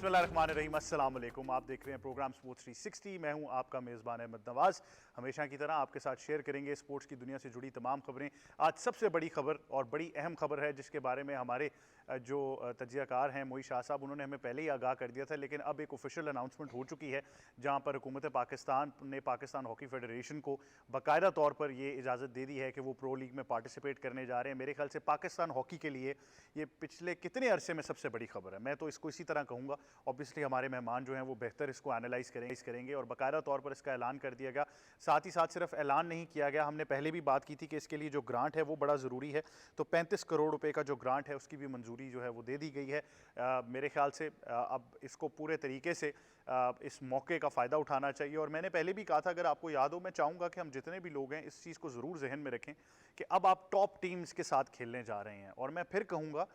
बिस्मिल्लाहिर्रहमानिर्रहीम, अस्सलाम वालेकुम। आप देख रहे हैं प्रोग्राम स्पोर्ट्स 360। मैं हूं आपका मेज़बान अहमद नवाज़। हमेशा की तरह आपके साथ शेयर करेंगे स्पोर्ट्स की दुनिया से जुड़ी तमाम खबरें। आज सबसे बड़ी खबर और बड़ी अहम खबर है जिसके बारे में हमारे जो तज्ज़ियाकार हैं मोई शाह साहब, उन्होंने हमें पहले ही आगाह कर दिया था, लेकिन अब एक ऑफिशियल अनाउंसमेंट हो चुकी है जहां पर हुकूमत पाकिस्तान ने पाकिस्तान हॉकी फेडरेशन को बाकायदा तौर पर ये इजाज़त दे दी है कि वो प्रो लीग में पार्टिसिपेट करने जा रहे हैं। मेरे ख्याल से पाकिस्तान हॉकी के लिए ये पिछले कितने अरसे में सबसे बड़ी खबर है। मैं तो इसको इसी तरह कहूँगा। ऑब्वियसली हमारे मेहमान जो हैं वो बेहतर इसको एनालाइज करेंगे और बाकायदा तौर पर इसका ऐलान कर दिया गया। साथ ही साथ सिर्फ ऐलान नहीं किया गया, हमने पहले भी बात की थी कि इसके लिए जो ग्रांट है वो बड़ा ज़रूरी है, तो 35 करोड़ रुपए का जो ग्रांट है उसकी भी मंजूरी जो है वो दे दी गई है। मेरे ख्याल से अब इसको पूरे तरीके से इस मौके का फ़ायदा उठाना चाहिए। और मैंने पहले भी कहा था, अगर आपको याद हो, मैं चाहूँगा कि हम जितने भी लोग हैं इस चीज़ को ज़रूर जहन में रखें कि अब आप टॉप टीम्स के साथ खेलने जा रहे हैं। और मैं फिर कहूँगा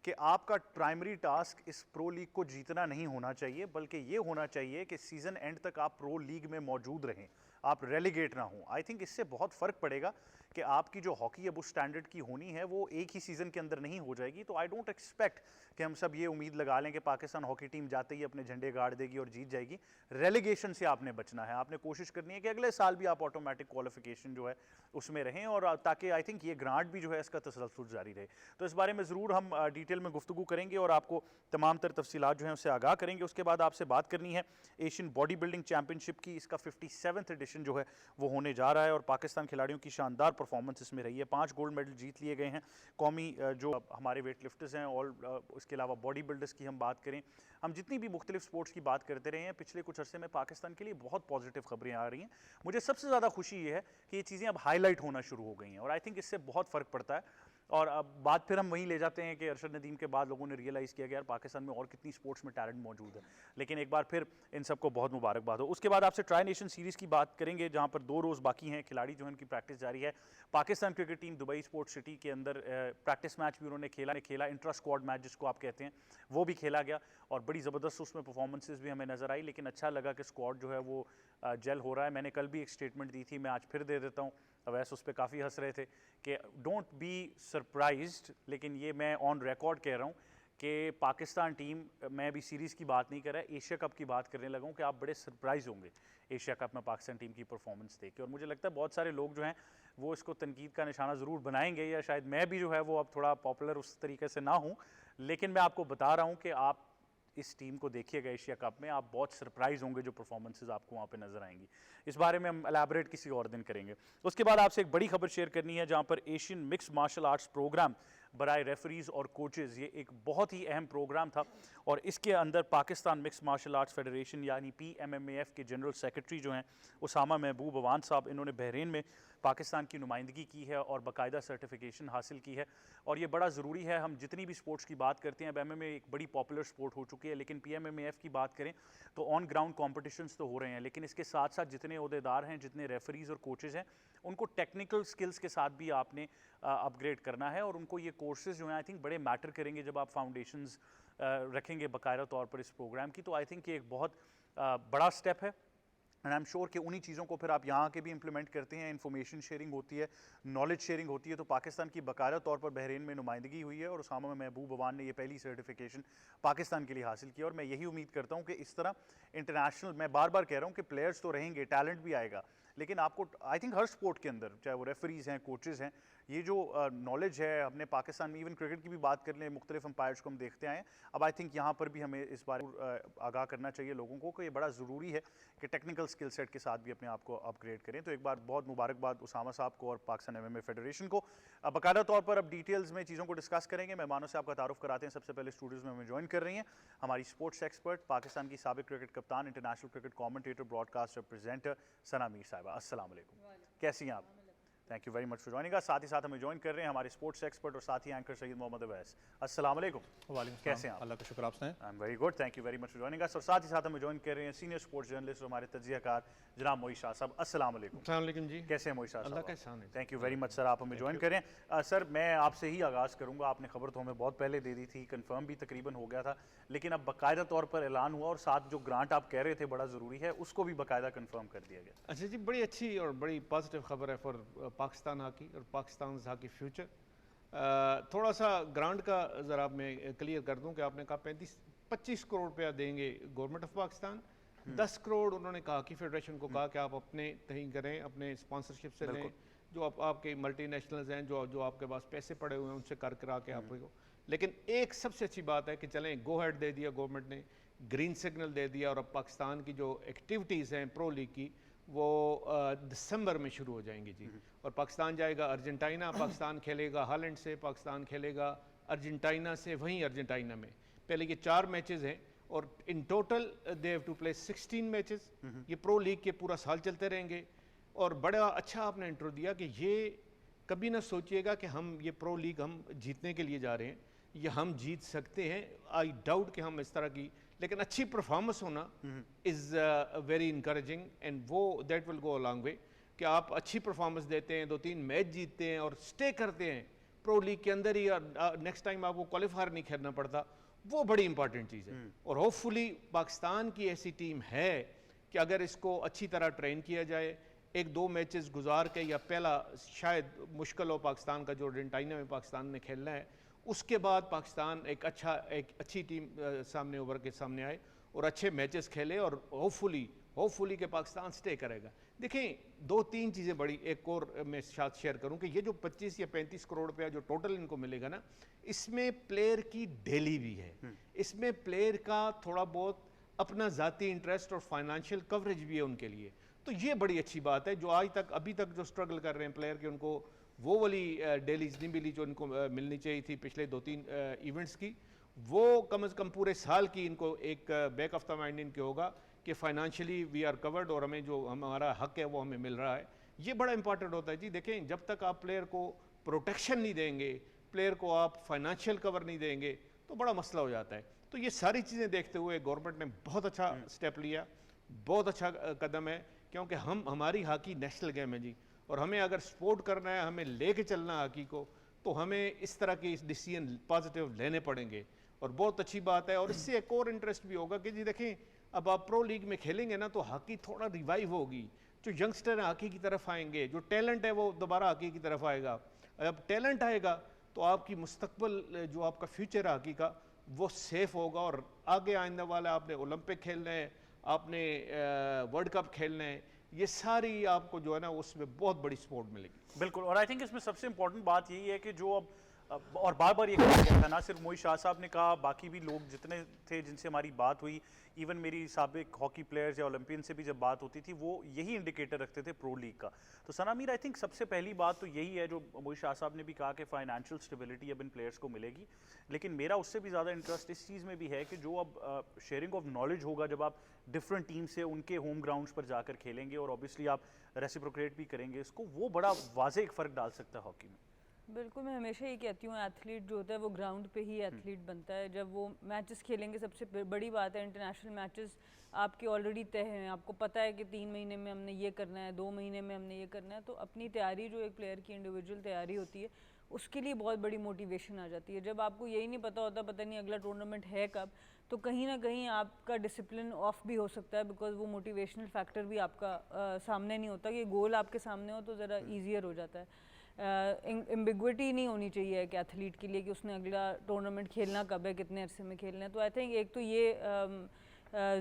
कि आपका प्राइमरी टास्क इस प्रो लीग को जीतना नहीं होना चाहिए, बल्कि ये होना चाहिए कि सीज़न एंड तक आप प्रो लीग में मौजूद रहें, आप रेलीगेट ना हों। आई थिंक इससे बहुत फ़र्क पड़ेगा कि आपकी जो हॉकी अब उस स्टैंडर्ड की होनी है वो एक ही सीज़न के अंदर नहीं हो जाएगी। तो आई डोंट एक्सपेक्ट कि हम सब ये उम्मीद लगा लें कि पाकिस्तान हॉकी टीम जाते ही अपने झंडे गाड़ देगी और जीत जाएगी। रेलीगेशन से आपने बचना है, आपने कोशिश करनी है कि अगले साल भी आप ऑटोमेटिक क्वालिफिकेशन जो है उसमें रहें, और ताकि आई थिंक ये ग्रांट भी जो है इसका तसलसल जारी रहे। तो इस बारे में ज़रूर हम डिटेल में गुफ्तगू करेंगे और आपको तमाम तर तफसीलात जो हैं उससे आगाह करेंगे। उसके बाद आपसे बात करनी है एशियन बॉडी बिल्डिंग चैंपियनशिप की। इसका 57वां एडिशन जो है वो होने जा रहा है और पाकिस्तान खिलाड़ियों की शानदार परफॉर्मेंस इसमें रही है। 5 गोल्ड मेडल जीत लिए गए हैं कौमी जो हमारे वेट लिफ्टर्स हैं, और इसके अलावा बॉडी बिल्डर्स की हम बात करें, हम जितनी भी मुख्तलिफ स्पोर्ट्स की बात करते रहे हैं पिछले कुछ अरसे में पाकिस्तान के लिए बहुत पॉजिटिव खबरें आ रही हैं। मुझे सबसे ज़्यादा खुशी ये है कि ये चीज़ें अब हाईलाइट होना शुरू हो गई हैं और आई थिंक इससे बहुत फ़र्क पड़ता है। और अब बात फिर हम वहीं ले जाते हैं कि अरशद नदीम के बाद लोगों ने रियलाइज़ किया कि यार पाकिस्तान में और कितनी स्पोर्ट्स में टैलेंट मौजूद है। लेकिन एक बार फिर इन सबको बहुत मुबारकबाद हो। उसके बाद आपसे ट्राई नेशन सीरीज़ की बात करेंगे जहां पर 2 रोज़ बाकी हैं, खिलाड़ी जो है उनकी प्रैक्टिस जारी है। Pakistan cricket team Dubai sports city के अंदर प्रैक्टिस मैच भी उन्होंने खेला इंट्रा स्क्वाड मैच जिसको आप कहते हैं, वो भी खेला गया और बड़ी ज़बरदस्त उसमें परफॉर्मेंसेज भी हमें नज़र आई। लेकिन अच्छा लगा कि स्क्वाड जो है वो जेल हो रहा है। मैंने कल भी एक स्टेटमेंट दी थी, मैं आज फिर दे देता हूँ। अवैस उस पर काफ़ी हंस रहे थे कि डोंट बी सरप्राइज्ड, लेकिन ये मैं ऑन रिकॉर्ड कह रहा हूँ कि पाकिस्तान टीम, मैं भी सीरीज़ की बात नहीं कर रहा, एशिया कप की बात करने लगा हूँ कि आप बड़े सरप्राइज होंगे एशिया कप में पाकिस्तान टीम की परफॉर्मेंस देख के। और मुझे लगता है बहुत सारे लोग जो हैं वो इसको तनकीद का निशाना ज़रूर बनाएंगे, या शायद मैं भी जो है वो अब थोड़ा पॉपुलर उस तरीके से ना हूँ, लेकिन मैं आपको बता रहा हूँ कि आप इस टीम को देखिएगा एशिया कप में, आप बहुत सरप्राइज होंगे जो परफॉर्मेंसेज आपको वहाँ पे नजर आएंगी। इस बारे में हम एलैबोरेट किसी और दिन करेंगे। उसके बाद आपसे एक बड़ी खबर शेयर करनी है जहाँ पर Asian mix martial arts program बराए रेफरीज और कोचेज़, ये एक बहुत ही अहम प्रोग्राम था और इसके अंदर Pakistan mix martial arts federation यानी PMMAF के जनरल सेक्रेटरी जो हैं उसामा महबूब अवान साहब, इन्होंने बहरीन में पाकिस्तान की नुमाइंदगी की है और बाकायदा सर्टिफिकेशन हासिल की है। और ये बड़ा ज़रूरी है। हम जितनी भी स्पोर्ट्स की बात करते हैं, अब MMA एक बड़ी पॉपुलर स्पोर्ट हो चुकी है, लेकिन PMMAF की बात करें तो ऑन ग्राउंड कॉम्पिटिशन्स तो हो रहे हैं, लेकिन इसके साथ साथ जितने ओहदेदार हैं, जितने रेफरीज और कोचेज़ हैं, उनको टेक्निकल स्किल्स के साथ भी आपने अपग्रेड करना है और उनको ये कोर्सेज जो हैं आई थिंक बड़े मैटर करेंगे जब आप फाउंडेशंस रखेंगे बाकायदा तौर पर इस प्रोग्राम की। तो आई थिंक ये एक बहुत बड़ा स्टेप है एंड आई एम श्योर कि उन्हीं चीज़ों को फिर आप यहाँ के भी इंप्लीमेंट करते हैं। इन्फॉर्मेशन शेयरिंग होती है, नॉलेज शेयरिंग होती है। तो पाकिस्तान की बाकायदा तौर पर बहरीन में नुमाइंदगी हुई है और उसामा महबूब अवान ने ये पहली सर्टिफिकेशन पाकिस्तान के लिए हासिल की। और मैं यही उम्मीद करता हूँ कि इस तरह इंटरनेशनल, मैं बार बार कह रहा हूँ कि प्लेयर्स तो रहेंगे, टैलेंट भी आएगा, लेकिन आपको आई थिंक हर स्पोर्ट के अंदर, चाहे वो रेफरीज हैं, कोचेज़ हैं, ये जो नॉलेज है, हमने पाकिस्तान में इवन क्रिकेट की भी बात कर लें, मुख्तलिफ अंपायर्स को हम देखते आए हैं, अब आई थिंक यहाँ पर भी हमें इस बारे में आगाह करना चाहिए लोगों को कि ये बड़ा ज़रूरी है कि टेक्निकल स्किल सेट के साथ भी अपने आप को अपग्रेड करें। तो एक बार बहुत मुबारकबाद उसामा साहब को और पाकिस्तान MMA फेडरेशन को। बाकायदा तौर पर अब डिटेल्स में चीज़ों को डिस्कस करेंगे। मेहमानों से आपका तारुफ कराते हैं। सबसे पहले स्टूडियोज़ में हमें ज्वाइन कर रही हैं हमारी स्पोर्ट्स एक्सपर्ट, पाकिस्तान की साबिक क्रिकेट कप्तान, international cricket commentator, broadcaster, presenter Sana Mir साहिबा। अस्सलाम वालेकुम, कैसी हैं आप? Thank you very much for joining us. साथ ही साथ हमें ज्वाइन कर रहे हैं हमारे स्पोर्ट्स एक्सपर्ट और साथ ही एंकर सैयद मोहम्मद अवैस। अस्सलाम वालेकुम। वालेकुम, कैसे हैं आप? अल्लाह का शुक्र, आप सुनाएं? I am very good, thank you very much for joining अस। और साथ ही साथ हमें ज्वाइन कर रहे हैं सीनियर स्पोर्ट्स जर्नलिस्ट और हमारे तज्जियाकार जनाब मोई शाह साहब। अस्सलाम वालेकुम। अस्सलाम वालेकुम जी, कैसे हैं मोई शाह साहब? अल्लाह का एहसान है। Thank you very much sir, आप हमें ज्वाइन करें। सर मैं आपसे ही आगाज़ करूँगा। आपने खबर तो हमें बहुत पहले दे दी थी, कंफर्म भी तकरीबन हो गया था, लेकिन अब बाकायदा तौर पर ऐलान हुआ और साथ जो ग्रांट आप कह रहे थे बड़ा ज़रूरी है, उसको भी बाकायदा कंफर्म कर दिया गया। अच्छा जी, बड़ी अच्छी और बड़ी पॉजिटिव खबर है फॉर पाकिस्तान हॉकी और पाकिस्तान हॉकी फ्यूचर। थोड़ा सा ग्रांट का ज़रा मैं क्लियर कर दूं कि आपने कहा 25 करोड़ रुपया देंगे गवर्नमेंट ऑफ पाकिस्तान, 10 करोड़ उन्होंने कहा कि फेडरेशन को कहा कि आप अपने तहीं करें, अपने स्पॉन्सरशिप से लें, जो आपके मल्टीनेशनल्स हैं, जो आपके पास पैसे पड़े हुए हैं उनसे कर करा के आपको। लेकिन एक सबसे अच्छी बात है कि चलें, गो हेड दे दिया गवर्नमेंट ने, ग्रीन सिग्नल दे दिया, और अब पाकिस्तान की जो एक्टिविटीज़ हैं प्रो लीग की वो दिसंबर में शुरू हो जाएंगी जी। और पाकिस्तान जाएगा अर्जेंटीना, पाकिस्तान खेलेगा हॉलैंड से, पाकिस्तान खेलेगा अर्जेंटीना से, वहीं अर्जेंटीना में। पहले ये 4 मैचेस हैं और इन total they have to play 16 matches. ये प्रो लीग के पूरा साल चलते रहेंगे। और बड़ा अच्छा आपने इंट्रो दिया कि ये कभी ना सोचिएगा कि हम ये प्रो लीग हम जीतने के लिए जा रहे हैं, ये हम जीत सकते हैं, आई डाउट कि हम इस तरह की, लेकिन अच्छी परफॉर्मेंस होना इज़ वेरी इनकरेजिंग एंड वो that will go a long way. कि आप अच्छी परफॉर्मेंस देते हैं, 2-3 मैच जीतते हैं और स्टे करते हैं प्रो लीग के अंदर ही, और नेक्स्ट टाइम आपको क्वालिफायर नहीं खेलना पड़ता, वो बड़ी इंपॉर्टेंट चीज़ है। और होपफुली पाकिस्तान की ऐसी टीम है कि अगर इसको अच्छी तरह ट्रेन किया जाए, 1-2 मैचेस गुजार के, या पहला शायद मुश्किल हो पाकिस्तान का जो अर्जेंटीना में पाकिस्तान ने खेलना है, उसके बाद पाकिस्तान एक अच्छी टीम सामने उभर के सामने आए और अच्छे मैचेस खेले, और होपफुली कि पाकिस्तान स्टे करेगा। देखें 2-3 चीज़ें बड़ी, एक और मैं साथ शेयर करूं कि ये जो 25 या 35 करोड़ रुपया जो टोटल इनको मिलेगा ना, इसमें प्लेयर की डेली भी है, इसमें प्लेयर का थोड़ा बहुत अपना ज़ाती इंटरेस्ट और फाइनेंशियल कवरेज भी है उनके लिए। तो ये बड़ी अच्छी बात है। जो अभी तक जो स्ट्रगल कर रहे हैं प्लेयर के, उनको वो वाली डेलीज नहीं मिली जो इनको मिलनी चाहिए थी पिछले 2-3 इवेंट्स की, वो कम से कम पूरे साल की इनको एक बैक ऑफ द माइंड इनके होगा कि फाइनेंशियली वी आर कवर्ड और हमें जो हमारा हक है वो हमें मिल रहा है। ये बड़ा इंपॉर्टेंट होता है जी। देखें, जब तक आप प्लेयर को प्रोटेक्शन नहीं देंगे, प्लेयर को आप फाइनेंशियल कवर नहीं देंगे, तो बड़ा मसला हो जाता है। तो ये सारी चीज़ें देखते हुए गवर्नमेंट ने बहुत अच्छा स्टेप लिया, बहुत अच्छा कदम है, क्योंकि हमारी हॉकी नेशनल गेम है जी, और हमें अगर सपोर्ट करना है, हमें लेके चलना है हॉकी को, तो हमें इस तरह के डिसीजन पॉजिटिव लेने पड़ेंगे। और बहुत अच्छी बात है। और इससे एक और इंटरेस्ट भी होगा कि जी देखें, अब आप प्रो लीग में खेलेंगे ना, तो हॉकी थोड़ा रिवाइव होगी, जो यंगस्टर हॉकी की तरफ आएंगे, जो टैलेंट है वो दोबारा हॉकी की तरफ आएगा। अब टैलेंट आएगा तो आपकी मुस्तकबिल, जो आपका फ्यूचर है हॉकी का, वो सेफ होगा। और आगे आने वाला, आपने ओलंपिक खेलना है, आपने वर्ल्ड कप खेलना है, ये सारी आपको जो है ना उसमें बहुत बड़ी सपोर्ट मिलेगी। बिल्कुल। और आई थिंक इसमें सबसे इंपॉर्टेंट बात यही है कि जो अब और बार बार ये कहा गया था, ना सिर्फ मोहित शाह साहब ने कहा, बाकी भी लोग जितने थे जिनसे हमारी बात हुई, इवन मेरी साबिक हॉकी प्लेयर्स या ओलंपियन से भी जब बात होती थी, वो यही इंडिकेटर रखते थे प्रो लीग का। तो सना मीर, आई थिंक सबसे पहली बात तो यही है जो मोहित शाह साहब ने भी कहा कि फाइनेंशियल स्टेबिलिटी अब इन प्लेयर्स को मिलेगी। लेकिन मेरा उससे भी ज़्यादा इंटरेस्ट इस चीज़ में भी है कि जो अब शेयरिंग ऑफ नॉलेज होगा, जब आप डिफरेंट टीम से उनके होम ग्राउंड्स पर जाकर खेलेंगे और ऑब्वियसली आप रेसिप्रोकेट भी करेंगे इसको, वो बड़ा वाज़ेह एक फ़र्क डाल सकता है हॉकी में। बिल्कुल, मैं हमेशा ये कहती हूँ, एथलीट जो होता है वो ग्राउंड पे ही एथलीट बनता है। जब वो मैचेस खेलेंगे, सबसे बड़ी बात है इंटरनेशनल मैचेस आपके ऑलरेडी तय हैं, आपको पता है कि 3 महीने में हमने ये करना है, 2 महीने में हमने ये करना है। तो अपनी तैयारी, जो एक प्लेयर की इंडिविजुअल तैयारी होती है, उसके लिए बहुत बड़ी मोटिवेशन आ जाती है। जब आपको यही नहीं पता होता, पता नहीं अगला टूर्नामेंट है कब, तो कहीं ना कहीं आपका डिसिप्लिन ऑफ भी हो सकता है, बिकॉज वो मोटिवेशनल फैक्टर भी आपका सामने नहीं होता। कि गोल आपके सामने हो तो ज़रा ईजियर हो जाता है। एम्बिग्विटी नहीं होनी चाहिए एक एथलीट के लिए कि उसने अगला टूर्नामेंट खेलना कब है, कितने अरसे में खेलना है। तो आई थिंक एक तो ये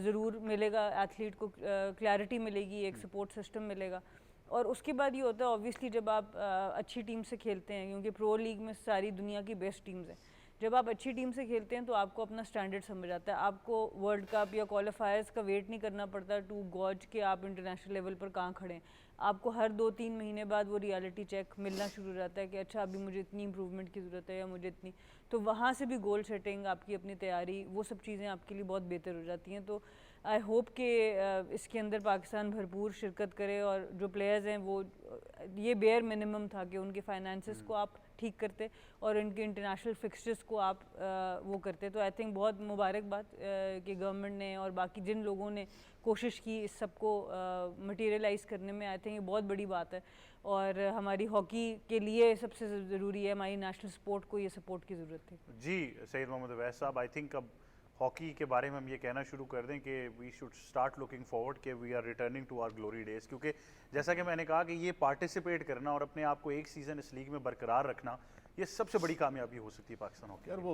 ज़रूर मिलेगा एथलीट को, क्लैरिटी मिलेगी, एक सपोर्ट सिस्टम मिलेगा। और उसके बाद ये होता है ऑब्वियसली, जब आप अच्छी टीम से खेलते हैं, क्योंकि प्रो लीग में सारी दुनिया की बेस्ट टीम्स हैं, जब आप अच्छी टीम से खेलते हैं तो आपको अपना स्टैंडर्ड समझ आता है। आपको वर्ल्ड कप या क्वालिफायर्स का वेट नहीं करना पड़ता टू गॉज के आप इंटरनेशनल लेवल पर कहाँ खड़े हैं। आपको हर 2-3 महीने बाद वो रियलिटी चेक मिलना शुरू हो जाता है कि अच्छा, अभी मुझे इतनी इंप्रूवमेंट की ज़रूरत है, या मुझे इतनी, तो वहाँ से भी गोल सेटिंग, आपकी अपनी तैयारी, वो सब चीज़ें आपके लिए बहुत बेहतर हो जाती हैं। तो आई होप कि इसके अंदर पाकिस्तान भरपूर शिरकत करे, और जो प्लेयर्स हैं वो, ये बेयर मिनिमम था कि उनके फाइनेंसेस को आप ठीक करते और इनके इंटरनेशनल फिक्सचर्स को आप वो करते। तो आई थिंक बहुत मुबारकबाद कि गवर्नमेंट ने और बाकी जिन लोगों ने कोशिश की इस सब को मटीरियलाइज़ करने में, आई थिंक ये बहुत बड़ी बात है। और हमारी हॉकी के लिए सबसे ज़रूरी है, हमारी नेशनल स्पोर्ट को ये सपोर्ट की ज़रूरत है। जी सैयद मोहम्मद अवैस साहब, आई थिंक अब हॉकी के बारे में हम ये कहना शुरू कर दें कि we should start looking forward कि we are returning to our glory days. क्योंकि जैसा कि मैंने कहा कि ये पार्टिसिपेट करना और अपने आप को एक सीज़न इस लीग में बरकरार रखना, ये सबसे बड़ी कामयाबी हो सकती है पाकिस्तान हॉकी यार वो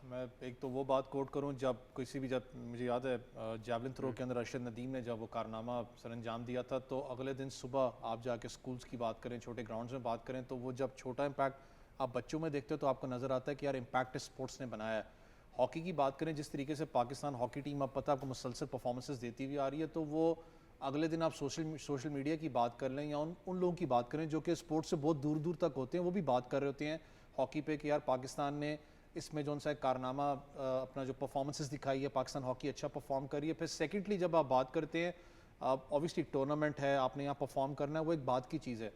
मैं एक तो वो बात कोट करूं, जब मुझे याद है जैवलिन थ्रो के अंदर अरशद नदीम ने जब वो कारनामा सर अंजाम दिया था, तो अगले दिन सुबह आप जाके स्कूल्स की बात करें, छोटे ग्राउंड्स में बात करें, तो वो जब छोटा इम्पैक्ट आप बच्चों में देखते हो तो आपको नज़र आता है कि यार इम्पैक्ट स्पोर्ट्स ने बनाया है। हॉकी की बात करें, जिस तरीके से पाकिस्तान हॉकी टीम अब पता है आपको मुसलसल परफॉर्मेंसेस देती हुई आ रही है, तो वो अगले दिन आप सोशल मीडिया की बात कर लें या उन लोगों की बात करें जो कि स्पोर्ट्स से बहुत दूर दूर तक होते हैं, वो भी बात कर रहे होते हैं हॉकी पे कि यार पाकिस्तान ने इसमें जो सा कारनामा अपना जो परफॉर्मेंसेस दिखाई है, पाकिस्तान हॉकी अच्छा परफॉर्म कर रही है। फिर सेकेंडली जब आप बात करते हैं, ऑब्वियसली टूर्नामेंट है, आपने यहाँ परफॉर्म करना है, वो एक बात की चीज़ है।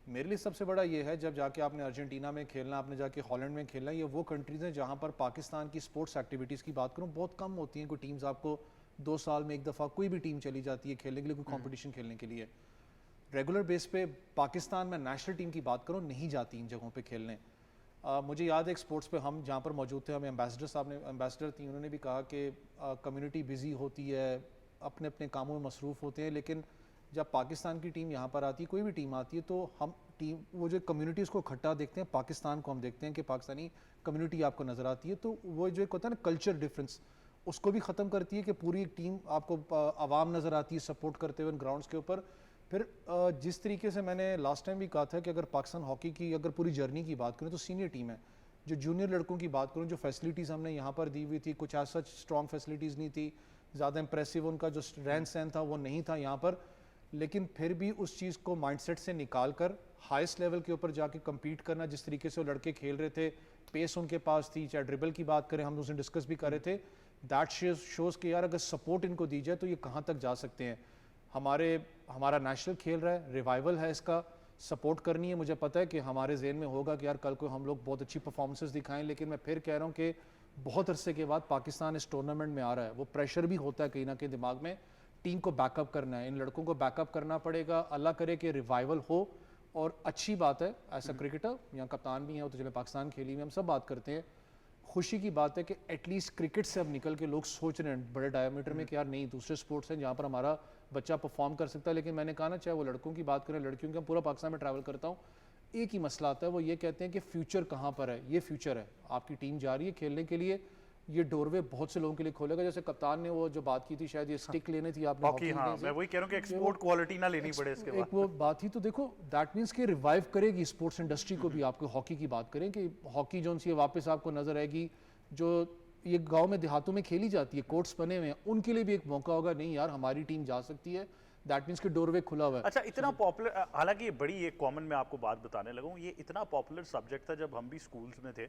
मेरे लिए सबसे बड़ा ये है, जब जाके आपने अर्जेंटीना में खेलना, आपने जाके हॉलैंड में खेलना, ये वो कंट्रीज़ हैं जहाँ पर पाकिस्तान की स्पोर्ट्स एक्टिविटीज़ की बात करूँ बहुत कम होती हैं। कोई टीम्स आपको 2 साल में एक दफ़ा कोई भी टीम चली जाती है खेलने के लिए, कोई कॉम्पिटिशन खेलने के लिए। रेगुलर बेस पे पाकिस्तान में नेशनल टीम की बात करूँ नहीं जाती इन जगहों पे खेलने। मुझे याद है एक स्पोर्ट्स पे हम जहाँ पर मौजूद थे, हमें एम्बेसडर थी, उन्होंने भी कहा कि कम्युनिटी बिजी होती है, अपने अपने कामों में मसरूफ़ होते हैं, लेकिन जब पाकिस्तान की टीम यहाँ पर आती है, कोई भी टीम आती है, तो हम टीम वो जो कम्युनिटीज़ को इकट्ठा देखते हैं, पाकिस्तान को हम देखते हैं कि पाकिस्तानी कम्युनिटी आपको नज़र आती है, तो वो जो एक होता है ना कल्चर डिफरेंस, उसको भी ख़त्म करती है कि पूरी टीम आपको आवाम नज़र आती है सपोर्ट करते हुए ग्राउंड्स के ऊपर। फिर जिस तरीके से मैंने लास्ट टाइम भी कहा था कि अगर पाकिस्तान हॉकी की अगर पूरी जर्नी की बात करें तो सीनियर टीम है, जो जूनियर लड़कों की बात करूँ, जो फैसिलिटीज़ हमने यहाँ पर दी हुई थी, कुछ ऐसा स्ट्रॉन्ग फैसिलिटीज़ नहीं थी, ज़्यादा इंप्रेसिव उनका जो रहन सहन था वो नहीं था यहाँ पर, लेकिन फिर भी उस चीज़ को माइंडसेट से निकाल कर हाईएस्ट लेवल के ऊपर जाके कम्पीट करना, जिस तरीके से वो लड़के खेल रहे थे, पेस उनके पास थी, चाहे ड्रिबल की बात करें, हम उसने डिस्कस भी कर रहे थे, दैट शोज़ कि यार अगर सपोर्ट इनको दी जाए तो ये कहाँ तक जा सकते हैं। हमारा नेशनल खेल रहा है, रिवाइवल है, इसका सपोर्ट करनी है। मुझे पता है कि हमारे जहन में होगा कि यार कल को हम लोग बहुत अच्छी परफॉर्मेंसेस दिखाएं, लेकिन मैं फिर कह रहा हूँ कि बहुत अरसे के बाद पाकिस्तान इस टूर्नामेंट में आ रहा है, वो प्रेशर भी होता है कहीं ना कहीं दिमाग में, टीम को बैकअप करना है, इन लड़कों को बैकअप करना पड़ेगा। अल्लाह करे कि रिवाइवल हो, और अच्छी बात है ऐसा क्रिकेटर यहाँ कप्तान भी हैं, वो तो चले पाकिस्तान खेली में, हम सब बात करते हैं, खुशी की बात है कि एटलीस्ट क्रिकेट से अब निकल के लोग सोच रहे हैं बड़े डायमीटर में कि यार नहीं, दूसरे स्पोर्ट्स हैं जहाँ पर हमारा बच्चा परफॉर्म कर सकता है। लेकिन मैंने कहा ना, चाहे वो लड़कों की बात करें, लड़कियों की, हम पूरा पाकिस्तान में ट्रैवल करता हूँ, एक ही मसला आता है, वो ये कहते हैं कि फ्यूचर कहाँ पर है। ये फ्यूचर है, आपकी टीम जा रही है खेलने के लिए, ये डोरवे बहुत से लोगों के लिए खोलेगा। जैसे कप्तान ने वो जो बात की थी, शायद ये स्टिक लेनी थी आपने हॉकी, हाँ, मैं वही कह रहा हूँ कि एक्सपोर्ट क्वालिटी ना लेनी पड़े इसके बाद। एक वो बात ही तो देखो, दैट मीन्स कि रिवाइव करेगी स्पोर्ट्स इंडस्ट्री को भी। आपको हॉकी की बात करें कि हॉकी जो सी वापस आपको नजर आएगी, जो ये गांव में देहातों में खेली जाती है, कोर्ट्स बने हुए हैं, उनके लिए भी एक मौका होगा, नहीं यार हमारी टीम जा सकती है, दैट मीन्स कि डोरवे खुला हुआ है। अच्छा, इतना पॉपुलर, हालांकि ये बड़ी एक कॉमन मैं आपको बात बताने लगा हूँ, ये इतना पॉपुलर सब्जेक्ट था जब हम भी स्कूल्स में थे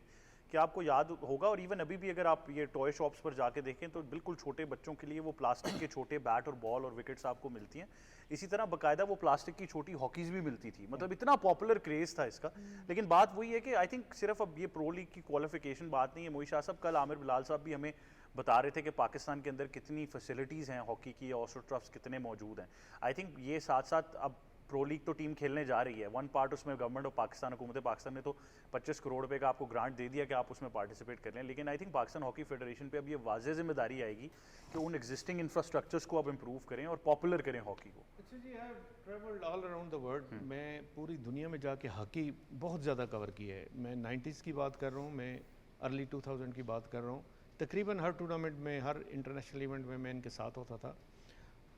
कि आपको याद होगा, और इवन अभी भी अगर आप ये टॉय शॉप्स पर जाके देखें तो बिल्कुल छोटे बच्चों के लिए वो प्लास्टिक के छोटे बैट और बॉल और विकेट्स आपको मिलती हैं। इसी तरह बाकायदा वो प्लास्टिक की छोटी हॉकीज भी मिलती थी, मतलब इतना पॉपुलर क्रेज था इसका। लेकिन बात वही है कि आई थिंक सिर्फ अब ये प्रो लीग की क्वालिफिकेशन बात नहीं है। मोई शाह साहब, कल आमिर बिलाल साहब भी हमें बता रहे थे कि पाकिस्तान के अंदर कितनी फैसिलिटीज़ हैं हॉकी की, ऑस्ट्रोटर्फ्स कितने मौजूद हैं। आई थिंक ये साथ साथ अब प्रो लीग तो टीम खेलने जा रही है, वन पार्ट उसमें गवर्नमेंट ऑफ पाकिस्तान, हुकूमत पाकिस्तान ने तो 25 करोड़ रुपए का आपको ग्रांट दे दिया कि आप उसमें पार्टिसिपेट कर लें। लेकिन I think Pakistan hockey federation पे अब ये वाज़ेह जिम्मेदारी आएगी कि उन एग्जिस्टिंग इंफ्रास्ट्रक्चर्स को अब इम्प्रूव करें और पॉपुलर करें हॉकी को। अच्छा जी, I have travelled all around the world. मैं पूरी दुनिया में जाके हॉकी बहुत ज़्यादा कवर की है। मैं 90s की बात कर रहा हूँ, मैं अर्ली 2000 की बात कर रहा हूँ। तकरीबन हर टूर्नामेंट में, हर इंटरनेशनल इवेंट में मैं इनके साथ होता था।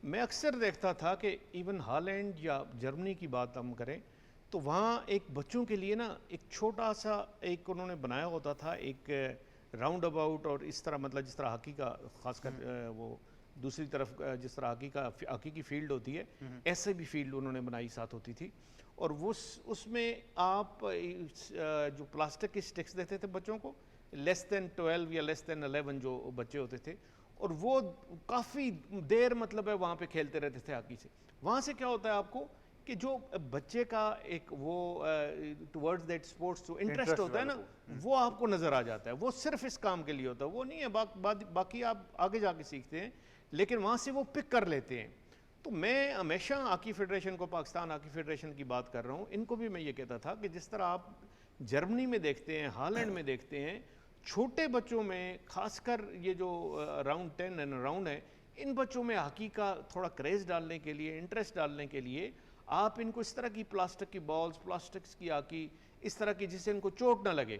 मैं अक्सर देखता था कि इवन हॉलैंड या जर्मनी की बात हम करें तो वहाँ एक बच्चों के लिए ना एक छोटा सा एक उन्होंने बनाया होता था, एक राउंड अबाउट, और इस तरह मतलब जिस तरह हॉकी का खासकर वो दूसरी तरफ जिस तरह हॉकी की फील्ड होती है, ऐसे भी फील्ड उन्होंने बनाई साथ होती थी। और वो उसमें आप जो प्लास्टिक की स्टिक्स देते थे बच्चों को, लेस देन 12 या लेस देन 11 जो बच्चे होते थे, और वो काफ़ी देर मतलब है वहाँ पे खेलते रहते थे हॉकी से। वहाँ से क्या होता है आपको कि जो बच्चे का एक वो टुवर्ड्स दैट स्पोर्ट्स जो इंटरेस्ट होता है ना, वो आपको नज़र आ जाता है। वो सिर्फ इस काम के लिए होता है, वो नहीं है बाकी आप आगे जाके सीखते हैं, लेकिन वहाँ से वो पिक कर लेते हैं। तो मैं हमेशा हॉकी फेडरेशन को, पाकिस्तान हॉकी फेडरेशन की बात कर रहा हूँ, इनको भी मैं ये कहता था कि जिस तरह आप जर्मनी में देखते हैं, हॉलैंड में देखते हैं, छोटे बच्चों में खासकर ये जो अराउंड 10 एंड अराउंड है, इन बच्चों में हॉकी का थोड़ा क्रेज़ डालने के लिए, इंटरेस्ट डालने के लिए आप इनको इस तरह की प्लास्टिक की बॉल्स, प्लास्टिक्स की हॉकी, इस तरह की जिससे इनको चोट ना लगे,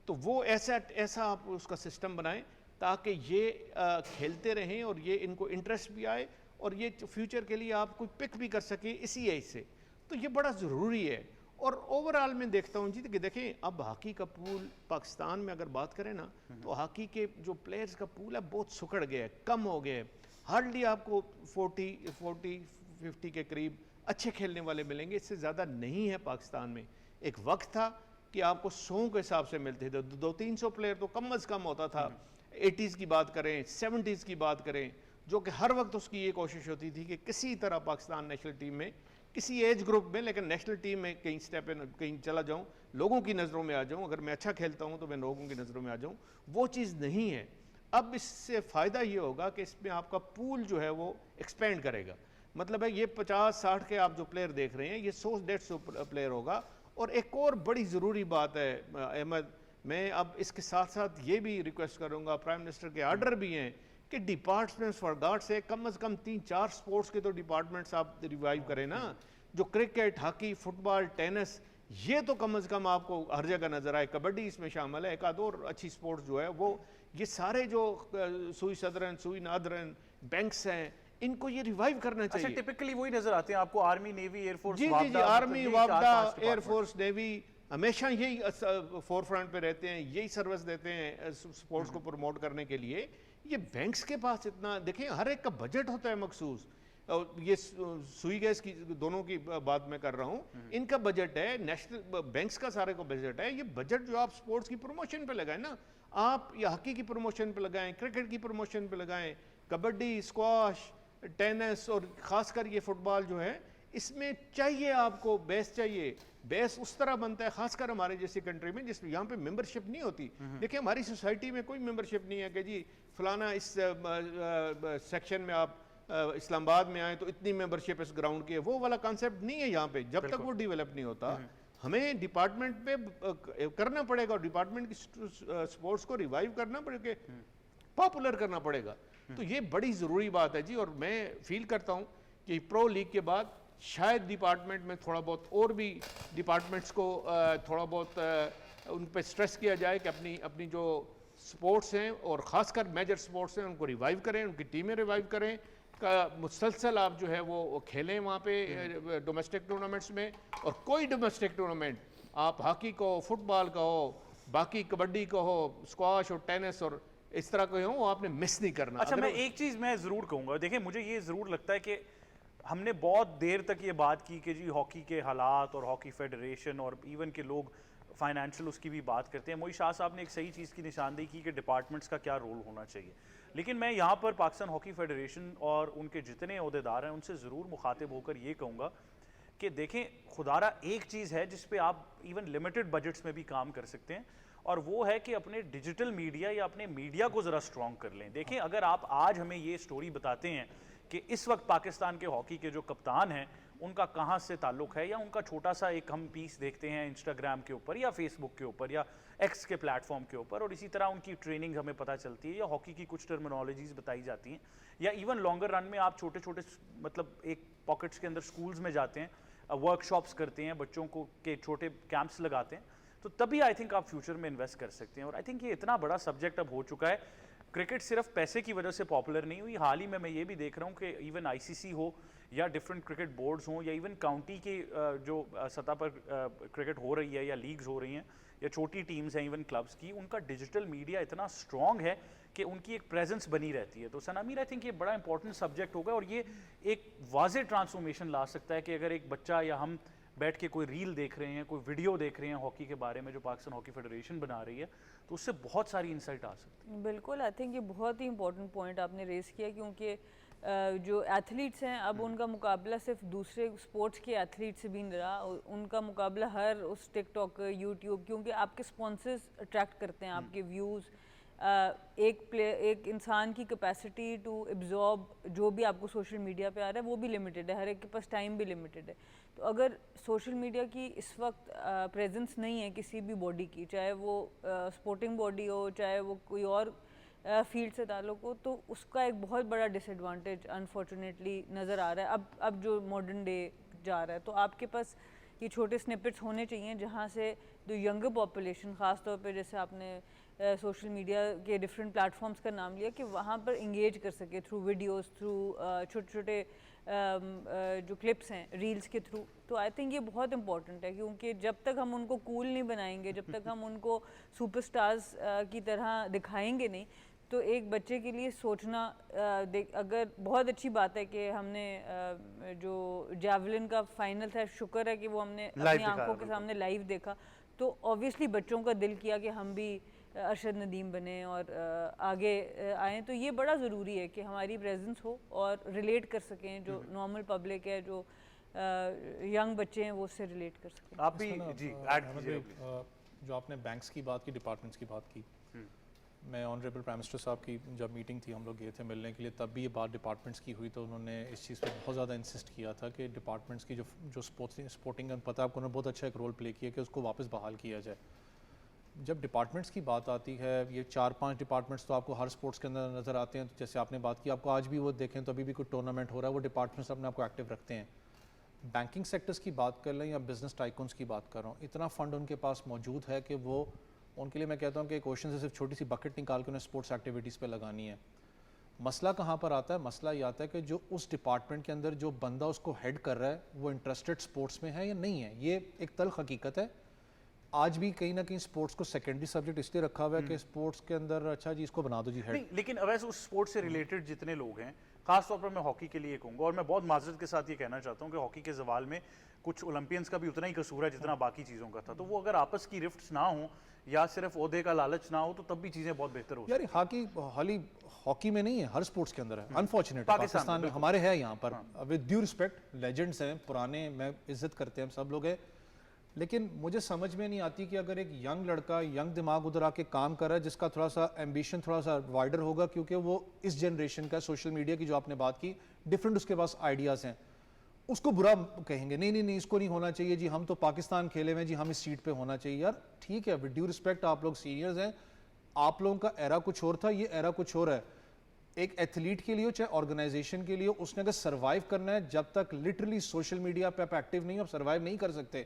तो वो ऐसा आप उसका सिस्टम बनाएं ताकि ये खेलते रहें और ये इनको इंटरेस्ट भी आए और ये फ्यूचर के लिए आप कोई पिक भी कर सके इसी एज से। तो ये बड़ा ज़रूरी है। और ओवरऑल मैं देखता हूँ जी कि देखें अब हॉकी का पूल पाकिस्तान में अगर बात करें ना, तो हॉकी के जो प्लेयर्स का पूल है बहुत सुकड़ गया है, कम हो गया है। हार्डली आपको 40-50 के करीब अच्छे खेलने वाले मिलेंगे, इससे ज़्यादा नहीं है पाकिस्तान में। एक वक्त था कि आपको 100 के हिसाब से मिलते थे, 200-300 प्लेयर तो कम अज़ कम होता था। 80s की बात करें, 70s की बात करें, जो कि हर वक्त उसकी ये कोशिश होती थी कि किसी तरह पाकिस्तान नेशनल टीम में किसी एज ग्रुप में, लेकिन नेशनल टीम में कहीं स्टेप इन, कहीं चला जाऊं, लोगों की नज़रों में आ जाऊं। अगर मैं अच्छा खेलता हूं तो मैं लोगों की नज़रों में आ जाऊं, वो चीज़ नहीं है। अब इससे फ़ायदा ये होगा कि इसमें आपका पूल जो है वो एक्सपेंड करेगा। मतलब है ये 50-60 के आप जो प्लेयर देख रहे हैं, ये 100-150 प्लेयर होगा। और एक और बड़ी ज़रूरी बात है अहमद, मैं अब इसके साथ साथ ये भी रिक्वेस्ट करूँगा, प्राइम मिनिस्टर के आर्डर भी हैं कि डिपार्टमेंट्स फॉर गॉड से कम से कम 3-4 स्पोर्ट्स के तो डिपार्टमेंट्स आप रिवाइव करें ना। जो क्रिकेट, हॉकी, फुटबॉल, टेनिस, ये तो कम से कम आपको हर जगह नजर आए। कबड्डी इसमें शामिल है, एक आध और अच्छी स्पोर्ट्स जो है वो, ये सारे जो सुई सदरन, सुई नादरन, बैंक्स हैं, इनको ये रिवाइव करना चाहिए। अच्छा, टिपिकली वही नजर आते हैं आपको, आर्मी, नेवी, एयरफोर्स, जी जी जी, आर्मी, वापदा, एयरफोर्स, नेवी, हमेशा यही फोर फ्रंट पे रहते हैं, यही सर्विस देते हैं स्पोर्ट्स को प्रमोट करने के लिए। ये बैंक्स के पास इतना, देखें हर एक का बजट होता है मखसूस। ये सुई गैस की दोनों की बात मैं कर रहा हूँ, इनका बजट है, नेशनल बैंक्स का सारे को बजट है। ये बजट जो आप स्पोर्ट्स की प्रमोशन पे लगाएं ना, आप ये हॉकी की प्रमोशन पे लगाएं, क्रिकेट की प्रमोशन पे लगाएं, कबड्डी, स्क्वाश, टेनिस और ख़ासकर ये फुटबॉल जो है, इसमें चाहिए आपको बेस चाहिए। बेस उस तरह बनता है, खासकर हमारे जैसी कंट्री में जिसमें यहाँ पे मेंबरशिप नहीं होती। देखिए हमारी सोसाइटी में कोई मेंबरशिप नहीं है कि जी फलाना इस सेक्शन में आप इस्लामाबाद में आए तो इतनी मेंबरशिप इस ग्राउंड की है, वो वाला कॉन्सेप्ट नहीं है यहाँ पे। जब तक वो डेवलप नहीं होता, हमें डिपार्टमेंट पे करना पड़ेगा और डिपार्टमेंट की स्पोर्ट्स को रिवाइव करना पड़ेगा, पॉपुलर करना पड़ेगा। तो ये बड़ी ज़रूरी बात है जी। और मैं फील करता हूँ कि प्रो लीग के बाद शायद डिपार्टमेंट में थोड़ा बहुत और भी डिपार्टमेंट्स को थोड़ा बहुत उन पर स्ट्रेस किया जाए कि अपनी अपनी जो स्पोर्ट्स हैं और ख़ासकर मेजर स्पोर्ट्स हैं उनको रिवाइव करें, उनकी टीमें रिवाइव करें, का मुसलसल आप जो है वो खेलें वहाँ पे डोमेस्टिक टूर्नामेंट्स में। और कोई डोमेस्टिक टूर्नामेंट आप हॉकी को, फुटबॉल का हो, बाकी कबड्डी का हो, स्क्वाश और टेनिस और इस तरह के हो, वो आपने मिस नहीं करना। अच्छा, मैं एक चीज़ मैं ज़रूर कहूँगा, देखिए मुझे ये ज़रूर लगता है कि हमने बहुत देर तक ये बात की कि जी हॉकी के हालात और हॉकी फेडरेशन और इवन के लोग फाइनेंशियल उसकी भी बात करते हैं। मोई शाह साहब ने एक सही चीज़ की निशानदेही की कि डिपार्टमेंट्स का क्या रोल होना चाहिए। लेकिन मैं यहाँ पर पाकिस्तान हॉकी फेडरेशन और उनके जितने अहदेदार हैं उनसे ज़रूर मुखातिब होकर ये कहूँगा कि देखें, खुदारा एक चीज़ है जिस पे आप इवन लिमिटेड बजट्स में भी काम कर सकते हैं, और वो है कि अपने डिजिटल मीडिया या अपने मीडिया को ज़रा स्ट्रॉन्ग कर लें। देखें, अगर आप आज हमें ये स्टोरी बताते हैं कि इस वक्त पाकिस्तान के हॉकी के जो कप्तान हैं उनका कहाँ से ताल्लुक़ है, या उनका छोटा सा एक हम पीस देखते हैं इंस्टाग्राम के ऊपर या फेसबुक के ऊपर या एक्स के प्लेटफॉर्म के ऊपर, और इसी तरह उनकी ट्रेनिंग हमें पता चलती है या हॉकी की कुछ टर्मिनोलॉजीज़ बताई जाती हैं, या इवन लॉन्गर रन में आप छोटे छोटे मतलब एक पॉकेट्स के अंदर स्कूल्स में जाते हैं, वर्कशॉप्स करते हैं, बच्चों को के छोटे कैंप्स लगाते हैं, तो तभी आई थिंक आप फ्यूचर में इन्वेस्ट कर सकते हैं। और आई थिंक ये इतना बड़ा सब्जेक्ट अब हो चुका है। क्रिकेट सिर्फ पैसे की वजह से पॉपुलर नहीं हुई, हाल ही में मैं ये भी देख रहा हूँ कि इवन आईसीसी हो या डिफरेंट क्रिकेट बोर्ड्स हों या इवन काउंटी के जो सतह पर क्रिकेट हो रही है या लीग्स हो रही हैं या छोटी टीम्स हैं इवन क्लब्स की, उनका डिजिटल मीडिया इतना स्ट्रॉन्ग है कि उनकी एक प्रेजेंस बनी रहती है। तो सनामीर आई थिंक ये बड़ा इंपॉर्टेंट सब्जेक्ट होगा और ये एक वाज़े ट्रांसफॉर्मेशन ला सकता है कि अगर एक बच्चा या हम बैठ के कोई रील देख रहे हैं, कोई वीडियो देख रहे हैं हॉकी के बारे में जो पाकिस्तान हॉकी फेडरेशन बना रही है, तो उससे बहुत सारी इंसाइट आ सकती है। बिल्कुल, आई थिंक ये बहुत ही इंपॉर्टेंट पॉइंट आपने रेस किया, क्योंकि जो एथलीट्स हैं अब उनका मुकाबला सिर्फ दूसरे स्पोर्ट्स के एथलीट से भी नहीं रहा, उनका मुकाबला हर उस टिकटॉक, यूट्यूब, क्योंकि आपके स्पॉन्सर्स अट्रैक्ट करते हैं, आपके व्यूज़, एक इंसान की कैपेसिटी टू एब्जॉर्ब जो भी आपको सोशल मीडिया पे आ रहा है वो भी लिमिटेड है, हर एक के पास टाइम भी लिमिटेड है। तो अगर सोशल मीडिया की इस वक्त प्रेजेंस नहीं है किसी भी बॉडी की, चाहे वो स्पोर्टिंग बॉडी हो, चाहे वो कोई और फील्ड से ताल्लुक हो, तो उसका एक बहुत बड़ा डिसएडवांटेज अनफॉर्चुनेटली नज़र आ रहा है अब जो मॉडर्न डे जा रहा है। तो आपके पास ये छोटे स्निपेट्स होने चाहिए जहाँ से द यंगर पॉपुलेशन, ख़ास तौर पे जैसे आपने सोशल मीडिया के डिफरेंट प्लेटफॉर्म्स का नाम लिया, कि वहाँ पर इंगेज कर सके थ्रू वीडियोस, थ्रू छोटे छोटे जो क्लिप्स हैं रील्स के थ्रू। तो आई थिंक ये बहुत इंपॉर्टेंट है, क्योंकि जब तक हम उनको कूल नहीं बनाएंगे, जब तक हम उनको सुपरस्टार्स की तरह दिखाएंगे नहीं, तो एक बच्चे के लिए सोचना अगर बहुत अच्छी बात है कि हमने जो जैवलिन का फाइनल था, शुक्र है कि वो हमने अपनी आंखों के सामने लाइव देखा, तो ऑब्वियसली बच्चों का दिल किया कि हम भी अरशद नदीम बने और आगे आएँ। तो ये बड़ा ज़रूरी है कि हमारी प्रेजेंस हो और रिलेट कर सकें, जो नॉर्मल पब्लिक है, जो यंग बच्चे हैं, वो उससे रिलेट कर सकें। आप भी जी ऐड कीजिए। जो आपने बैंक्स की बात की, डिपार्टमेंट्स की बात की, मैं ऑनरेबल प्राइम मिनिस्टर साहब की जब मीटिंग थी, हम लोग गए थे मिलने के लिए, तब भी ये बात डिपार्टमेंट्स की हुई, तो उन्होंने इस चीज़ पे बहुत ज़्यादा इंसिस्ट किया था कि डिपार्टमेंट्स की जो स्पोर्टिंग का पता है आपको, उन्होंने बहुत अच्छा एक रोल प्ले किया कि उसको वापस बहाल किया जाए। जब डिपार्टमेंट्स की बात आती है, ये 4-5 डिपार्टमेंट्स तो आपको हर स्पोर्ट्स के अंदर नज़र आते हैं। तो जैसे आपने बात की, आपको आज भी वो देखें तो अभी भी कोई टूर्नामेंट हो रहा है, वो डिपार्टमेंट्स अपने आपको एक्टिव रखते हैं। बैंकिंग सेक्टर्स की बात कर लें या बिजनेस टाइकून्स की बात कर रहा हूँ, इतना फंड उनके पास मौजूद है कि वो उनके लिए, मैं कहता हूँ कि क्वेश्चन से सिर्फ छोटी सी बकेट निकाल के उन्हें स्पोर्ट्स एक्टिविटीज़ पे लगानी है। मसला कहाँ पर आता है? मसला ये आता है कि जो उस डिपार्टमेंट के अंदर जो बंदा उसको हेड कर रहा है, वो इंटरेस्टेड स्पोर्ट्स में है या नहीं है। ये एक तल्ख हकीकत है। आज भी कहीं ना कहीं स्पोर्ट्स को सेकेंडरी सब्जेक्ट इसलिए रखा हुआ है कि स्पोर्ट्स के अंदर अच्छा जी इसको बना दो जी हेड। लेकिन वैसे उस स्पोर्ट्स से रिलेटेड जितने लोग हैं, खासतौर पर मैं हॉकी के लिए कहूँगा, और मैं बहुत माजरत के साथ ये कहना चाहता हूँ कि हॉकी के जवाल में कुछ ओलंपियंस का भी उतना ही कसूर है जितना बाकी चीज़ों का था। तो वो अगर आपस की रिफ्ट्स ना हो या सिर्फ ओहदे का लालच ना हो, तो तब भी चीज़ें बहुत बेहतर हो। यार हॉकी में नहीं है, हर स्पोर्ट्स के अंदर है। अनफॉर्चुनेट पाकिस्तान में हमारे है यहाँ पर, विद ड्यू रिस्पेक्ट, लेजेंड्स हैं पुराने, मैं इज्जत करते हैं, सब लोग हैं, लेकिन मुझे समझ में नहीं आती कि अगर एक यंग लड़का, यंग दिमाग उधर आके काम कर रहा है, जिसका थोड़ा सा एम्बिशन थोड़ा सा वाइडर होगा, क्योंकि वो इस जनरेशन का, सोशल मीडिया की जो आपने बात की, डिफरेंट उसके पास आइडियाज़ हैं, उसको बुरा कहेंगे, नहीं नहीं नहीं इसको नहीं होना चाहिए जी, हम तो पाकिस्तान खेले हुए जी, हम इस सीट पे होना चाहिए। यार ठीक है, विद ड्यू रिस्पेक्ट, आप लोग सीनियर्स हैं, आप लोगों का एरा कुछ और था, ये एरा कुछ और है। एक एथलीट के लिए, चाहे ऑर्गेनाइजेशन के लिए, उसने अगर सर्वाइव करना है, जब तक लिटरली सोशल मीडिया पे आप एक्टिव नहीं हो, आप सर्वाइव नहीं कर सकते।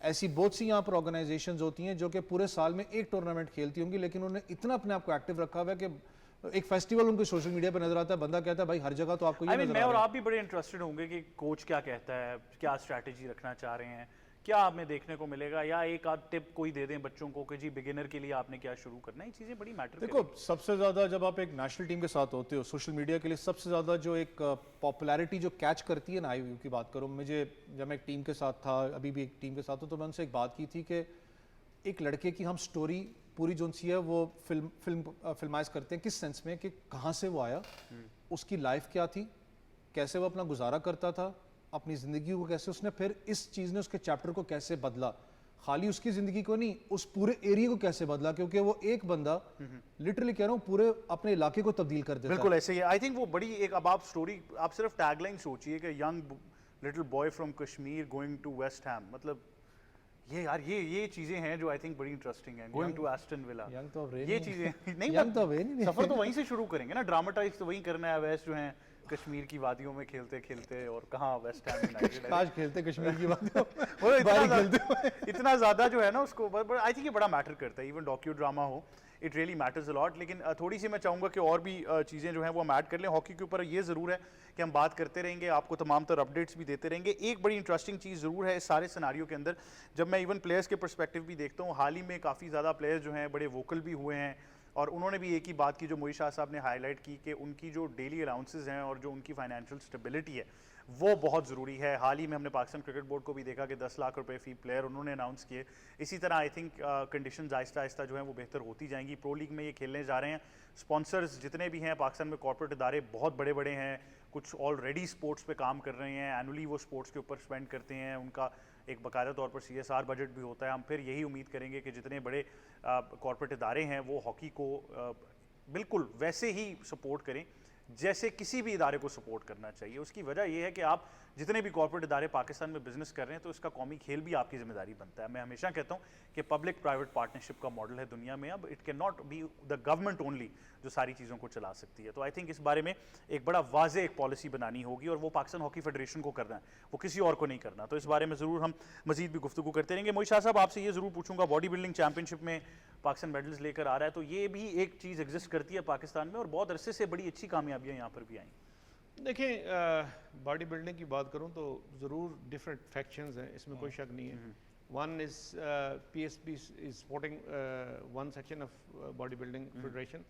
ऐसी बहुत सी यहाँ पर ऑर्गेनाइजेशंस होती हैं जो कि पूरे साल में एक टूर्नामेंट खेलती होंगी, लेकिन उन्होंने इतना अपने आप को एक्टिव रखा हुआ है कि एक फेस्टिवल उनको सोशल मीडिया पर नजर आता है, बंदा कहता है भाई हर जगह तो आपको ये नजर आ मैं और रहा है। आप भी बड़े इंटरेस्टेड होंगे कि कोच क्या कहता है, क्या स्ट्रैटेजी रखना चाह रहे हैं, क्या हमें देखने को मिलेगा, या एक आध टिप कोई दे दें बच्चों को कि जी बिगिनर के लिए आपने क्या शुरू करना है। ये चीज़ें बड़ी मैटर देखो, सबसे ज़्यादा जब आप एक नेशनल टीम के साथ होते हो, सोशल मीडिया के लिए सबसे ज़्यादा जो एक पॉपुलैरिटी जो कैच करती है ना, आईयू की बात करूँ, मुझे जब मैं एक टीम के साथ था, अभी भी एक टीम के साथ हूँ, तो मैं उनसे एक बात की थी कि एक लड़के की हम स्टोरी पूरी जो सी है वो फिल्माइज करते हैं। किस सेंस में कि कहाँ से वो आया, उसकी लाइफ क्या थी, कैसे वो अपना गुजारा करता था, अपनी ज़िंदगी को कैसे उसने, फिर इस चीज़ ने उसके चैप्टर को कैसे बदला, खाली उसकी ज़िंदगी को नहीं, उस पूरे एरिया को कैसे बदला, क्योंकि वो एक बंदा लिटरली कह रहा हूँ पूरे अपने इलाके को तब्दील कर देता है। बिल्कुल ऐसे ही। आई थिंक वो बड़ी एक, अब आप स्टोरी, आप सिर्फ टैगलाइन सोचिए कि young little boy from Kashmir going to West Ham, मतलब ये यार ये चीजें हैं जो आई थिंक बड़ी इंटरेस्टिंग हैं। गोइंग टू एस्टन विला, ये चीजें नहीं, सफर तो वहीं से शुरू करेंगे ना, ड्रामेटाइज तो वहीं करना है। वेस्ट जो है कश्मीर की वादियों में खेलते खेलते, और कहाँ वेस्ट हैम यूनाइटेड आज खेलते कश्मीर की वादियों वो इतना ज़्यादा जो है ना उसको, आई थिंक ये बड़ा मैटर करता है। इवन डॉक्यू ड्रामा हो, it really matters a lot. लेकिन थोड़ी सी मैं चाहूँगा कि और भी चीज़ें जो हैं वो हम ऐड कर लें। हॉकी के ऊपर ये ज़रूर है कि हम बात करते रहेंगे, आपको तमाम तरह अपडेट्स भी देते रहेंगे। एक बड़ी इंटरेस्टिंग चीज़ ज़रूर है इस सारे सिनारियो के अंदर, जब मैं इवन प्लेयर्स के पर्सपेक्टिव भी देखता हूँ, हाल ही में काफ़ी ज़्यादा प्लेयर्स जो हैं बड़े वोकल भी हुए हैं, और उन्होंने भी एक ही बात की जो मोई शाह साहब ने हाईलाइट की कि उनकी जो डेली अलाउंसेस हैं और जो उनकी फाइनेंशियल स्टेबिलिटी है वो बहुत ज़रूरी है। हाल ही में हमने पाकिस्तान क्रिकेट बोर्ड को भी देखा कि 10 लाख रुपए फ़ी प्लेयर उन्होंने अनाउंस किए। इसी तरह I think conditions Aahista Aahista जो है वो बेहतर होती जाएंगी। प्रो लीग में ये खेलने जा रहे हैं, स्पॉन्सर्स जितने भी हैं पाकिस्तान में, कॉर्पोरेट इदारे बहुत बड़े बड़े हैं, कुछ ऑलरेडी स्पोर्ट्स पे काम कर रहे हैं, एनुअली वो स्पोर्ट्स के ऊपर स्पेंड करते हैं, उनका एक बाकायदा तौर पर CSR बजट भी होता है। हम फिर यही उम्मीद करेंगे कि जितने बड़े कॉर्पोरेट इदारे हैं वो हॉकी को बिल्कुल वैसे ही सपोर्ट करें जैसे किसी भी इदारे को सपोर्ट करना चाहिए। उसकी वजह यह है कि आप जितने भी कॉर्पोरेट इदारे पाकिस्तान में बिजनेस कर रहे हैं तो इसका कौमी खेल भी आपकी जिम्मेदारी बनता है। मैं हमेशा कहता हूँ कि पब्लिक प्राइवेट पार्टनरशिप का मॉडल है दुनिया में, अब it can not be the government only जो सारी चीज़ों को चला सकती है। तो आई थिंक इस बारे में एक बड़ा वाज़ेह एक पॉलिसी बनानी होगी और वो पाकिस्तान हॉकी फेडरेशन को करना है, वो किसी और को नहीं करना। तो इस बारे में ज़रूर हम मजीद भी गुफ्तगू करते रहेंगे। मोहित शाह साहब, आपसे ये ज़रूर पूछूंगा, बॉडी बिल्डिंग चैंपियनशिप में पाकिस्तान मेडल्स लेकर आ रहा है, तो ये भी एक चीज़ एग्जिस्ट करती है पाकिस्तान में और बहुत अरसे से बड़ी अच्छी कामयाबियाँ यहाँ पर भी आई। देखिए, बॉडी बिल्डिंग की बात करूं तो ज़रूर डिफरेंट फैक्शंस हैं, इसमें कोई शक नहीं है। One is PSB is supporting one section of body building federation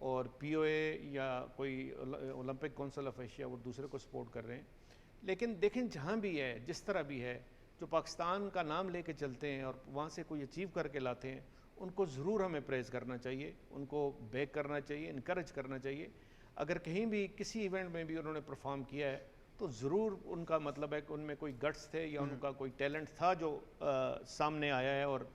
और POA या कोई ओलंपिक काउंसिल ऑफ एशिया वो दूसरे को सपोर्ट कर रहे हैं। लेकिन देखें, जहाँ भी है, जिस तरह भी है, जो पाकिस्तान का नाम लेके चलते हैं और वहाँ से कोई अचीव करके लाते हैं, उनको ज़रूर हमें प्रेज़ करना चाहिए, उनको बैक करना चाहिए, इनकरेज करना चाहिए। अगर कहीं भी किसी इवेंट में भी उन्होंने परफॉर्म किया है तो ज़रूर उनका मतलब है कि उनमें कोई गट्स थे या उनका कोई टैलेंट था जो सामने आया है और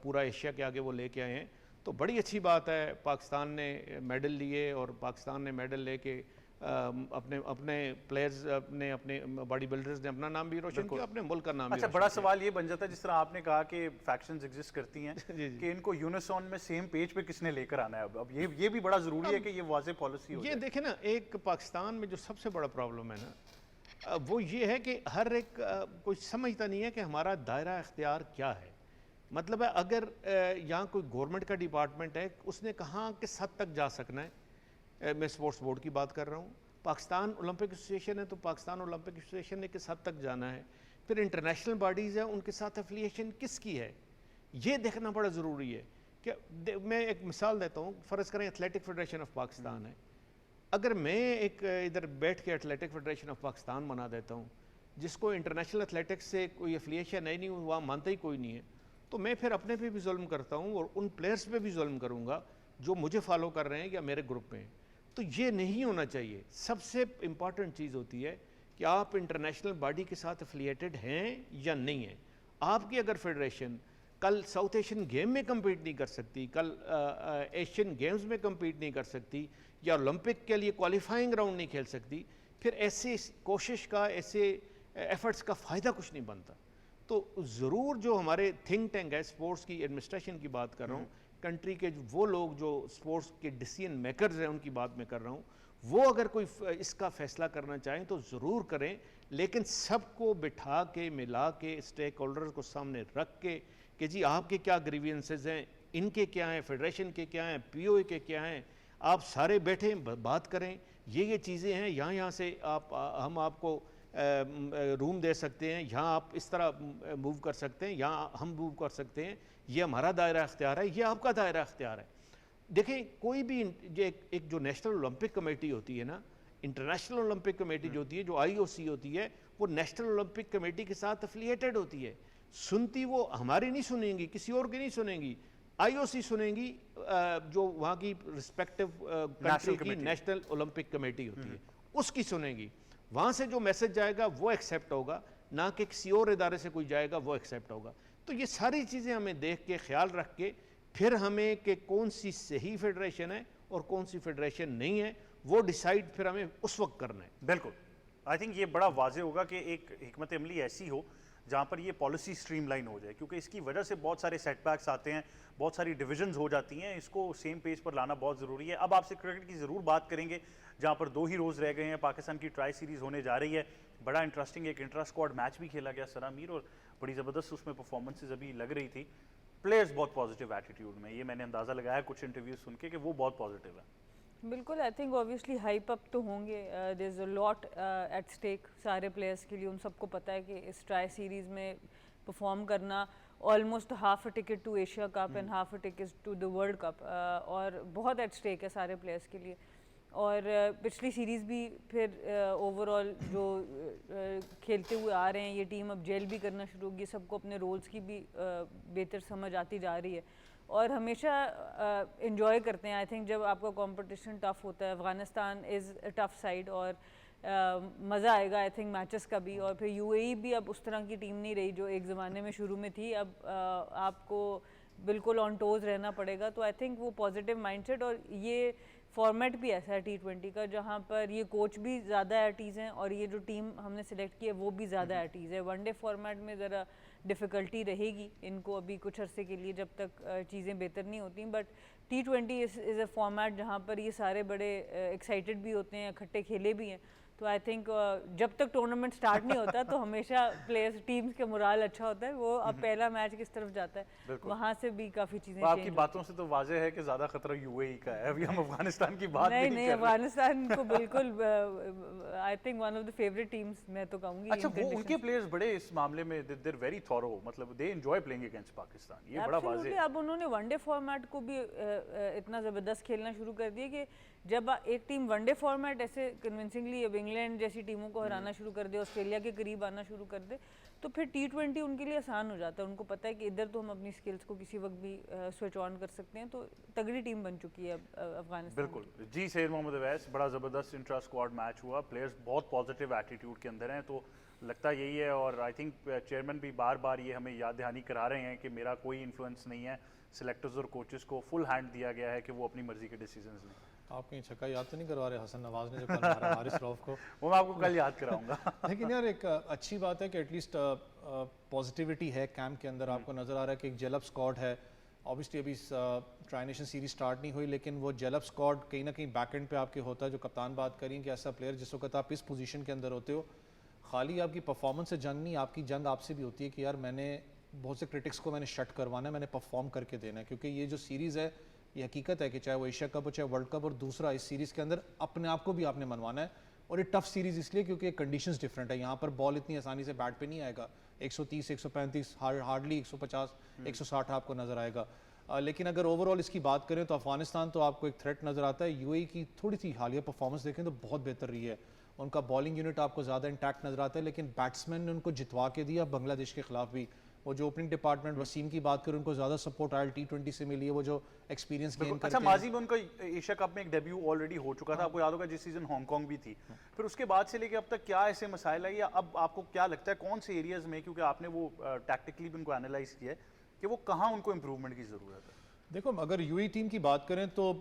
पूरा एशिया के आगे वो लेके आए हैं। तो बड़ी अच्छी बात है, पाकिस्तान ने मेडल लिए और पाकिस्तान ने मेडल लेके अपने अपने प्लेयर्स अपने अपने बॉडी बिल्डर्स ने अपना नाम भी रोशन किया, अपने मुल्क का नाम भी अच्छा, रोशन बड़ा किया। सवाल ये बन जाता है, जिस तरह आपने कहा कि फैक्शंस एग्जिस्ट करती हैं कि इनको यूनिसॉन में सेम पेज पे किसने लेकर आना है। अब ये भी बड़ा ज़रूरी है कि ये वाज़ेह पॉलिसी हो ये जाए। देखें ना, एक पाकिस्तान में जो सबसे बड़ा प्रॉब्लम है ना, वो ये है कि हर एक कोई समझता नहीं है कि हमारा दायरा इख्तियार क्या है। मतलब है, अगर यहाँ कोई गवर्नमेंट का डिपार्टमेंट है, उसने कहाँ किस हद तक जा सकना है। मैं स्पोर्ट्स बोर्ड की बात कर रहा हूँ, पाकिस्तान ओलंपिक एसोसिएशन है तो पाकिस्तान ओलंपिक एसोसिएशन ने किस हद तक जाना है। फिर इंटरनेशनल बॉडीज़ हैं, उनके साथ एफिलिएशन किसकी है, ये देखना बड़ा ज़रूरी है। कि मैं एक मिसाल देता हूँ, फ़र्ज़ करें एथलेटिक फेडरेशन ऑफ पाकिस्तान है, अगर मैं एक इधर बैठ के एथलेटिक फेडरेशन ऑफ पाकिस्तान बना देता हूँ जिसको इंटरनेशनल एथलेटिक्स से कोई एफिलिएशन है नहीं, वहाँ मानता ही कोई नहीं है, तो मैं फिर अपने पे भी जुल्म करता हूँ और उन प्लेयर्स पे भी जुल्म करूँगा जो मुझे फॉलो कर रहे हैं या मेरे ग्रुप में हैं। तो ये नहीं होना चाहिए। सबसे इम्पॉर्टेंट चीज़ होती है कि आप इंटरनेशनल बॉडी के साथ एफिलिएटेड हैं या नहीं हैं। आपकी अगर फेडरेशन कल साउथ एशियन गेम में कम्पीट नहीं कर सकती, कल एशियन गेम्स में कम्पीट नहीं कर सकती या ओलंपिक के लिए क्वालिफाइंग राउंड नहीं खेल सकती, फिर ऐसे कोशिश का, ऐसे एफर्ट्स का फ़ायदा कुछ नहीं बनता। तो ज़रूर जो हमारे थिंक टैंक है, स्पोर्ट्स की एडमिनिस्ट्रेशन की बात कर रहा हूँ, कंट्री के वो लोग जो स्पोर्ट्स के डिसीजन मेकर्स हैं उनकी बात मैं कर रहा हूँ, वो अगर कोई इसका फैसला करना चाहें तो ज़रूर करें, लेकिन सबको बिठा के, मिला के, स्टेक होल्डर्स को सामने रख के कि जी आपके क्या ग्रीवियंसेस हैं, इनके क्या हैं, फेडरेशन के क्या हैं, POA के क्या हैं, आप सारे बैठे बात करें, ये चीज़ें हैं, यहाँ से आप हम आपको रूम दे सकते हैं, यहाँ आप इस तरह मूव कर सकते हैं, यहाँ हम मूव कर सकते हैं, ये हमारा दायरा अख्तियार है, ये आपका दायरा अख्तियार है। देखें, कोई भी एक जो नेशनल ओलंपिक कमेटी होती है ना, इंटरनेशनल ओलंपिक कमेटी जो होती है, जो IOC होती है, वो नेशनल ओलंपिक कमेटी के साथ एफिलिएटेड होती है। सुनती वो हमारी नहीं सुनेंगी, किसी और की नहीं सुनेंगी, IOC सुनेंगी, जो वहाँ की रिस्पेक्टिव कंट्री की नेशनल ओलंपिक कमेटी होती है, उसकी सुनेंगी। वहाँ से जो मैसेज जाएगा वो एक्सेप्ट होगा, ना कि किसी और इदारे से कोई जाएगा वो एक्सेप्ट होगा। तो ये सारी चीज़ें हमें देख के, ख्याल रख के, फिर हमें कि कौन सी सही फेडरेशन है और कौन सी फेडरेशन नहीं है, वो डिसाइड फिर हमें उस वक्त करना है। बिल्कुल, आई थिंक ये बड़ा वाजे होगा कि एक हिकमत अमली ऐसी हो जहाँ पर ये पॉलिसी स्ट्रीमलाइन हो जाए, क्योंकि इसकी वजह से बहुत सारे सेटबैक्स आते हैं, बहुत सारी डिविजन्स हो जाती हैं, इसको सेम पेज पर लाना बहुत ज़रूरी है। अब आपसे क्रिकेट की ज़रूर बात करेंगे, जहाँ पर 2 ही रोज़ रह गए हैं, पाकिस्तान की ट्राई सीरीज़ होने जा रही है। बड़ा इंटरेस्टिंग एक इंट्रा स्क्वाड मैच भी खेला गया सरा मीर, और बड़ी ज़बरदस्त उसमें परफॉर्मेंसेज अभी लग रही थी। प्लेयर्स बहुत पॉजिटिव एटीट्यूड में, ये मैंने अंदाज़ा लगाया कुछ इंटरव्यूज सुन के कि वो बहुत पॉजिटिव है। बिल्कुल, I think obviously hype up तो होंगे, there is a lot at stake सारे प्लेयर्स के लिए। उन सबको पता है कि इस ट्राई सीरीज़ में परफॉर्म करना almost half a ticket to Asia Cup and half a ticket to the World Cup, और बहुत एट स्टेक है सारे प्लेयर्स के लिए। और पिछली सीरीज़ भी फिर ओवरऑल जो खेलते हुए आ रहे हैं, ये टीम अब जेल भी करना शुरू होगी, सबको अपने रोल्स की भी बेहतर समझ आती जा रही है और हमेशा इन्जॉय करते हैं। आई थिंक जब आपका कंपटीशन टफ होता है, Afghanistan is a tough side और मज़ा आएगा आई थिंक मैचेस का भी। और फिर UAE भी अब उस तरह की टीम नहीं रही जो एक ज़माने में शुरू में थी। अब आपको बिल्कुल ऑन टोज रहना पड़ेगा। तो आई थिंक वो पॉजिटिव माइंडसेट, और ये फॉर्मेट भी ऐसा है T20 का जहाँ पर ये कोच भी ज़्यादा एट ईज़ हैं और ये जो टीम हमने सिलेक्ट की है वो भी ज़्यादा एट ईज़ है। वनडे फॉर्मेट में ज़रा डिफ़िकल्टी रहेगी इनको अभी कुछ अरसे के लिए जब तक चीज़ें बेहतर नहीं होती, but T20 is a format जहाँ पर ये सारे बड़े एक्साइटेड भी होते हैं, इकट्ठे खेले भी हैं। तो आई थिंक जब तक टूर्नामेंट स्टार्ट नहीं होता तो हमेशा प्लेयर्स टीम्स के मोराल अच्छा होता है। वो अब पहला मैच किस तरफ जाता है वहाँ से भी काफ़ी चीज़ें तो आपकी बातों से तो वाज़ेह है कि ज़्यादा खतरा यूएई का है। अभी हम अफगानिस्तान की बात नहीं नहीं नहीं, कर रहे। अफगानिस्तान को बिल्कुल I think one of the favourite teams मैं तो कहूँगी। अच्छा, वो उनके प्लेयर्स बड़े इस मामले में दे आर वेरी थॉरो, मतलब they enjoy playing against Pakistan, ये बड़ा वाज़ेह है। अब उन्होंने वनडे फॉर्मेट को भी इतना ज़बरदस्त खेलना शुरू कर दिया कि जब एक टीम वनडे फॉर्मेट ऐसे कन्विंसिंगली अब इंग्लैंड जैसी टीमों को हराना शुरू कर दे, ऑस्ट्रेलिया के करीब आना शुरू कर दे, तो फिर T20 उनके लिए आसान हो जाता है। उनको पता है कि इधर तो हम अपनी स्किल्स को किसी वक्त भी स्विच ऑन कर सकते हैं। तो तगड़ी टीम बन चुकी है अफगानिस्तान। बिल्कुल जी। सैयद मोहम्मद अवैस, बड़ा ज़बरदस्त इंट्रा स्क्वाड मैच हुआ, प्लेयर्स बहुत पॉजिटिव एटीट्यूड के अंदर हैं, तो लगता यही है। और आई थिंक चेयरमैन भी बार बार ये हमें याद दहानी करा रहे हैं कि मेरा कोई इन्फ्लुएंस नहीं है, सिलेक्टर्स और कोचेस को फुल हैंड दिया गया है कि वो अपनी मर्जी के डिसीजंस लें। आप कहीं छक्का याद तो नहीं करवा रहे हसन नवाज ने जो कल मारा हारिस रऊफ को? वो मैं आपको कल याद कराऊंगा। लेकिन यार एक अच्छी बात है कि एटलीस्ट पॉजिटिविटी है कैंप के अंदर। आपको नज़र आ रहा है कि एक जेलअप स्क्वाड है। ऑब्वियसली अभी ट्राई नेशन सीरीज स्टार्ट नहीं हुई, लेकिन वो जेलअप स्क्वाड कहीं ना कहीं बैक एंड पे आपके होता है। जो कप्तान बात करें कि ऐसा प्लेयर जिस वक्त आप इस पोजीशन के अंदर होते हो, खाली आपकी परफॉर्मेंस से जंग नहीं, आपकी जंग आपसे भी होती है कि यार मैंने बहुत से क्रिटिक्स को मैंने शट करवाना है, मैंने परफॉर्म करके देना है। क्योंकि ये जो सीरीज़ है ये हकीकत है कि चाहे वो एशिया कप हो चाहे वर्ल्ड कप, और दूसरा इस सीरीज़ के अंदर अपने आप को भी आपने मनवाना है। और ये टफ सीरीज़ इसलिए क्योंकि कंडीशंस डिफरेंट है। यहाँ पर बॉल इतनी आसानी से बैट पे नहीं आएगा। 130 135 हार्डली 150 160 आपको नज़र आएगा। लेकिन अगर ओवरऑल इसकी बात करें तो अफगानिस्तान तो आपको एक थ्रेट नज़र आता है। यूएई की थोड़ी सी हालिया परफॉर्मेंस देखें तो बहुत बेहतर रही है। उनका बॉलिंग यूनिट आपको ज़्यादा इंटैक्ट नज़र आता है, लेकिन बैट्समैन ने उनको जितवा के दिया बांग्लादेश के खिलाफ भी। वो जो ओपनिंग डिपार्टमेंट वसीम की बात करें, उनको ज़्यादा सपोर्ट आयल T20 से मिली है। वो जो एक्सपीरियंस गेन करके। अच्छा, माजी में उनका एशिया कप में एक डेब्यू ऑलरेडी हो चुका था, आपको याद होगा, जिस सीजन हांगकांग भी थी। फिर उसके बाद से लेके अब तक क्या ऐसे मसाइल है, या अब आपको क्या लगता है कौन से एरियाज में, क्योंकि आपने वो टैक्टिकली भी उनको एनालाइज किया है, कि वो कहाँ उनको इम्प्रूवमेंट की ज़रूरत है? देखो, अगर यूएई टीम की बात करें तो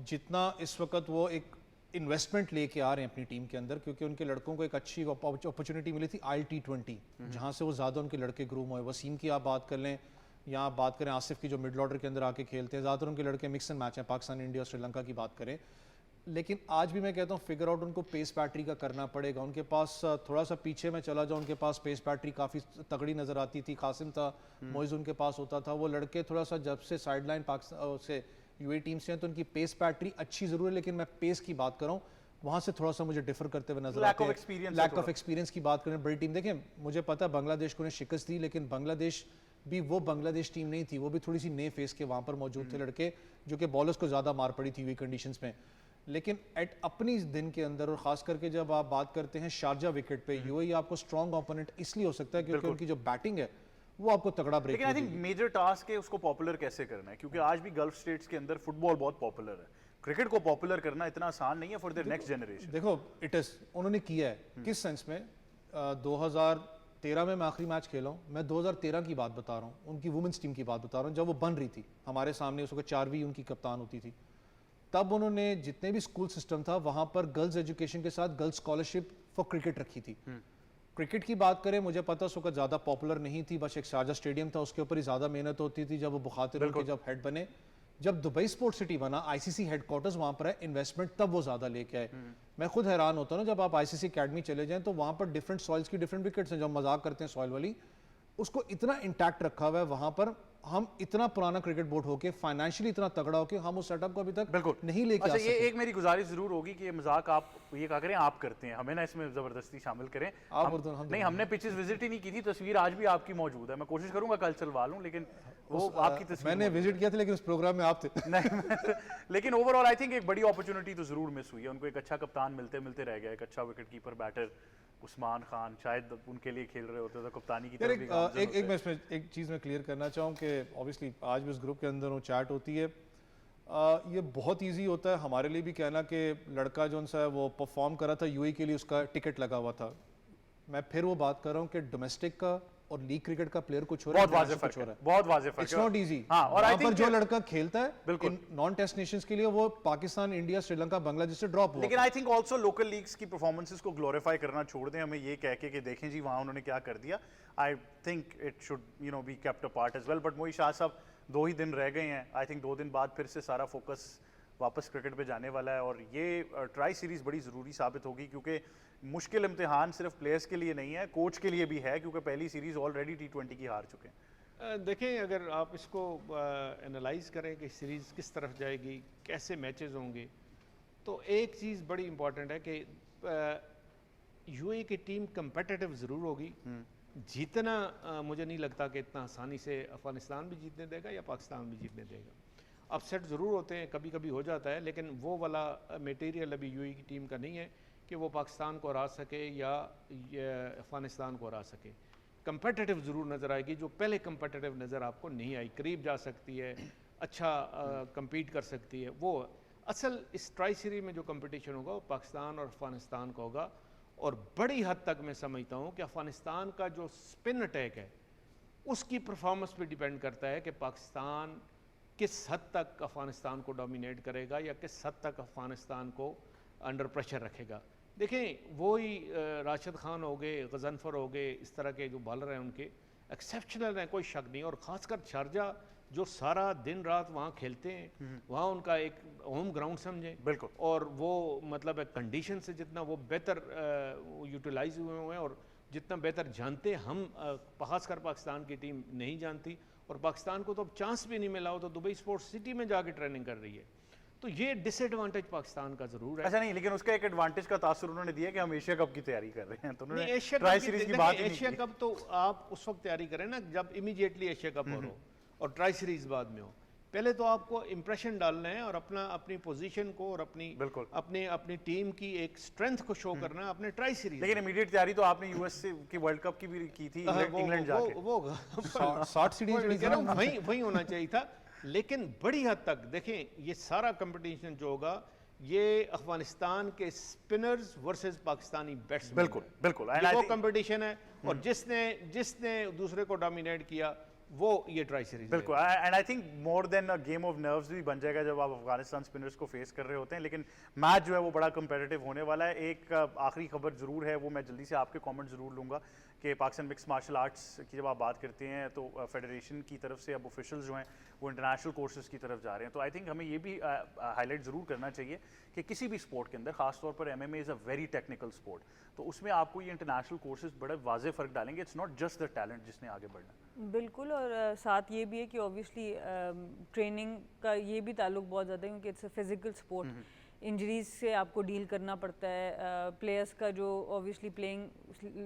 जितना इस वक्त वो एक इन्वेस्टमेंट लेके आ रहे हैं अपनी टीम के अंदर, क्योंकि उनके लड़कों को एक अच्छी अपॉर्चुनिटी मिली थी IL-T20, जहां से वो ज़्यादा उनके लड़के ग्रूम हुए। वसीम की आप बात कर लें, या आप बात करें आसिफ की जो मिडल ऑर्डर के अंदर आके खेलते हैं, ज़्यादातर उनके लड़के मिक्स एंड मैच हैं। पाकिस्तान, इंडिया, श्रीलंका की बात करें, लेकिन आज भी मैं कहता हूँ फिगर आउट उनको पेस बैटरी का करना पड़ेगा। उनके पास थोड़ा सा पीछे मैं चला जाऊँ, उनके पास पेस बैटरी काफ़ी तगड़ी नज़र आती थी। कासिम था, मोइज़ उनके पास होता था। वो लड़के थोड़ा सा जब से साइडलाइन पाकिस्तान से यूएई टीम से हैं तो उनकी पेस बैटरी अच्छी ज़रूर है, लेकिन मैं पेस की बात कर रहा हूँ वहाँ से थोड़ा सा मुझे डिफर करते हुए नजर आते हैं। लैक ऑफ एक्सपीरियंस की बात करें, बड़ी टीम देखें, मुझे पता है बांग्लादेश को उन्हें शिकस्त दी, लेकिन बांग्लादेश भी वो बांग्लादेश टीम नहीं थी। वो भी थोड़ी सी नए फेस के वहाँ पर मौजूद थे लड़के, जो कि बॉलर्स को ज़्यादा मार पड़ी थी हुई कंडीशंस में। लेकिन एट अपनी दिन के अंदर, और खास करके जब आप बात करते हैं शारजा विकेट पे, यूएई आपको स्ट्रॉन्ग ओपोनेंट इसलिए हो सकता है क्योंकि उनकी जो बैटिंग है वो आपको तगड़ा ब्रेक। लेकिन आई थिंक मेजर टास्क है उसको पॉपुलर कैसे करना है, क्योंकि आज भी गल्फ स्टेट्स के अंदर फुटबॉल बहुत पॉपुलर है। क्रिकेट को पॉपुलर करना इतना आसान नहीं है फॉर द नेक्स्ट जनरेशन। देखो, इट इज उन्होंने किया है किस सेंस में। 2013 में मैं आखिरी मैच खेला हूँ, मैं 2013 की बात बता रहा हूँ, उनकी वुमेंस टीम की बात बता रहा हूँ, जब वो बन रही थी हमारे सामने। उस वक्त 4वीं उनकी कप्तान होती थी। तब उन्होंने जितने भी स्कूल सिस्टम था वहाँ पर गर्ल्स एजुकेशन के साथ गर्ल्स स्कॉलरशिप फॉर क्रिकेट रखी थी। क्रिकेट की बात करें, मुझे पता उस वक्त ज़्यादा पॉपुलर नहीं थी, बस एक शारजा स्टेडियम था, उसके ऊपर ही ज़्यादा मेहनत होती थी। जब वो बुखातिर उनके जब हेड बने, जब दुबई स्पोर्ट सिटी बना, ICC हेडक्वार्टर्स वहाँ पर है, इन्वेस्टमेंट तब वो ज़्यादा लेके आए। मैं खुद हैरान होता हूँ ना, जब आप ICC अकेडमी चले जाएं तो वहाँ पर डिफरेंट सॉइल्स की डिफरेंट विकेट्स हैं। जब मजाक करते हैं सॉइल वाली, उसको इतना इंटैक्ट रखा हुआ है वहाँ पर। हम इतना पुराना क्रिकेट बोर्ड होके, फाइनेंशियली इतना तगड़ा होके, हम उस सेटअप को अभी तक बिल्कुल नहीं लेके आ ये सके। एक मेरी गुजारिश जरूर होगी कि ये मजाक आप ये क्या करें, आप करते हैं, हमें ना इसमें जबरदस्ती शामिल करें। नहीं, हमने पिचेस विजिट ही नहीं की थी, तस्वीर आज भी आपकी मौजूद है। मैं कोशिश करूंगा कल चलवा लूं, लेकिन वो आपकी तस्वीर मैंने विजिट किया था, लेकिन उस प्रोग्राम में आप थे। नहीं लेकिन ओवरऑल आई थिंक एक बड़ी अपॉर्चुनिटी तो जरूर मिस हुई है उनको। एक अच्छा कप्तान मिलते मिलते रह गया, एक अच्छा wicket keeper batter Usman Khan, शायद उनके लिए खेल रहे होते तो कप्तानी की तरफ भी गामजन एक मैं इसमें एक चीज़ मैं क्लियर करना चाहूँ कि ऑब्वियसली आज भी उस ग्रुप के अंदर वो चैट होती है। ये बहुत इजी होता है हमारे लिए भी कहना कि लड़का जो सा है वो परफॉर्म करा था यूएई के लिए, उसका टिकट लगा हुआ था। मैं फिर वो बात कर रहा हूँ कि डोमेस्टिक का और लीग क्रिकेट का प्लेयर कुछ हो रहा है, बहुत वाज़ेह international फर्क कुछ हो है, रहा है। बहुत वाज़ेह फर्क इट्स है। Not easy. हाँ, और आई वहाँ पर थिंक जो लड़का खेलता है बिल्कुल। नॉन टेस्ट नेशंस के लिए वो पाकिस्तान, इंडिया, श्रीलंका, बांग्लादेश से ड्रॉप हुआ। लेकिन I think also local leagues की परफॉर्मेंसेस को ग्लोरीफाई करना छोड़ दें, हमें ये कह के कि देखें जी वहाँ उन्होंने क्या कर दिया। I think it should be kept apart as well. But मोई शाह साहब 2 ही दिन रह गए हैं, आई थिंक 2 दिन बाद फिर से सारा फोकस वापस क्रिकेट पे जाने वाला है, और ये ट्राई सीरीज़ बड़ी ज़रूरी साबित होगी, क्योंकि मुश्किल इम्तिहान सिर्फ प्लेयर्स के लिए नहीं है, कोच के लिए भी है, क्योंकि पहली सीरीज़ ऑलरेडी T20 की हार चुके हैं। देखें, अगर आप इसको एनालाइज करें कि सीरीज़ किस तरफ जाएगी, कैसे मैचेस होंगे, तो एक चीज़ बड़ी इंपॉर्टेंट है कि यूएई की टीम कंपेटिटिव ज़रूर होगी। जीतना मुझे नहीं लगता कि इतना आसानी से अफगानिस्तान भी जीतने देगा या पाकिस्तान भी जीतने देगा। अपसेट ज़रूर होते हैं, कभी कभी हो जाता है, लेकिन वो वाला मटेरियल अभी यूएई की टीम का नहीं है कि वो पाकिस्तान को हरा सके या अफगानिस्तान को हरा सके। कंपेटिटिव ज़रूर नज़र आएगी, जो पहले कंपेटिटिव नज़र आपको नहीं आई, करीब जा सकती है, अच्छा compete कर सकती है। वो असल इस ट्राई सीरीज में जो कंपटीशन होगा वो पाकिस्तान और अफगानिस्तान का होगा, और बड़ी हद तक मैं समझता हूँ कि अफगानिस्तान का जो स्पिन अटैक है उसकी परफॉर्मेंस पे डिपेंड करता है कि पाकिस्तान किस हद तक अफगानिस्तान को डोमिनेट करेगा या किस हद तक अफगानिस्तान को अंडर प्रेशर रखेगा। देखें, वही राशिद खान हो गए, गजनफर हो गए, इस तरह के जो बॉलर हैं उनके एक्सेप्शनल हैं, कोई शक नहीं। और ख़ासकर शारजा जो सारा दिन रात वहाँ खेलते हैं, वहाँ उनका एक होम ग्राउंड समझें बिल्कुल। और वो मतलब कंडीशन से जितना वो बेहतर यूटिलाइज हुए हैं और जितना बेहतर जानते हैं, हम खासकर पाकिस्तान की टीम नहीं जानती, और पाकिस्तान को तो अब चांस भी नहीं मिला हो, तो दुबई स्पोर्ट्स सिटी में जाके ट्रेनिंग कर रही है। तो ये डिसएडवांटेज पाकिस्तान का जरूर है। अच्छा नहीं, लेकिन उसका एक एडवांटेज का तासुर उन्होंने दिया कि हम एशिया कप की तैयारी कर रहे हैं, तो उन्होंने एशिया ट्राई कप सीरीज की देखिए, बात ही नहीं एशिया की। कप तो आप उस वक्त तैयारी करें ना जब इमीडिएटली एशिया कप हो और ट्राई सीरीज बाद में हो। पहले तो आपको इंप्रेशन डालना है और अपनी पोजीशन को और बिल्कुल। अपनी टीम की एक स्ट्रेंथ को शो करना है अपने ट्राई सीरीज। लेकिन इमीडिएट तैयारी तो आपने यूएस की वर्ल्ड कप की भी की थी, इंग्लैंड जाके। वो 60 सीरीज वही होना चाहिए था। लेकिन बड़ी हद तक देखें, ये सारा कंपटीशन जो होगा ये अफगानिस्तान के स्पिनर्स वर्सेस पाकिस्तानी बैट्समैन, बिल्कुल बिल्कुल, वो कंपटीशन है, और जिसने दूसरे को डोमिनेट किया वो ये ट्राई सीरीज। बिल्कुल, and I think more than a game of nerves भी बन जाएगा जब आप अफगानिस्तान स्पिनर्स को फेस कर रहे होते हैं। लेकिन मैच जो है वो बड़ा कंपेटिटिव होने वाला है। एक आखिरी खबर ज़रूर है, वो मैं जल्दी से आपके कमेंट ज़रूर लूँगा कि पाकिस्तान मिक्स मार्शल आर्ट्स की जब आप बात करते हैं तो फेडरेशन की तरफ से अब ऑफिशियल्स जो हैं वो इंटरनेशनल कोर्सेज की तरफ जा रहे हैं। तो आई थिंक हमें ये भी हाईलाइट ज़रूर करना चाहिए कि किसी भी स्पोर्ट के अंदर, खासतौर पर MMA is a very technical sport, तो उसमें आपको ये इंटरनेशनल कोर्सेज बड़े वाज़ेह फ़र्क डालेंगे। It's not just the talent जिसने आगे बढ़ना। बिल्कुल, और साथ ये भी है कि ऑब्वियसली ट्रेनिंग का ये भी ताल्लुक बहुत ज़्यादा है, क्योंकि it's a physical sport. Injuries से आपको डील करना पड़ता है। प्लेयर्स का जो ऑब्वियसली प्लेइंग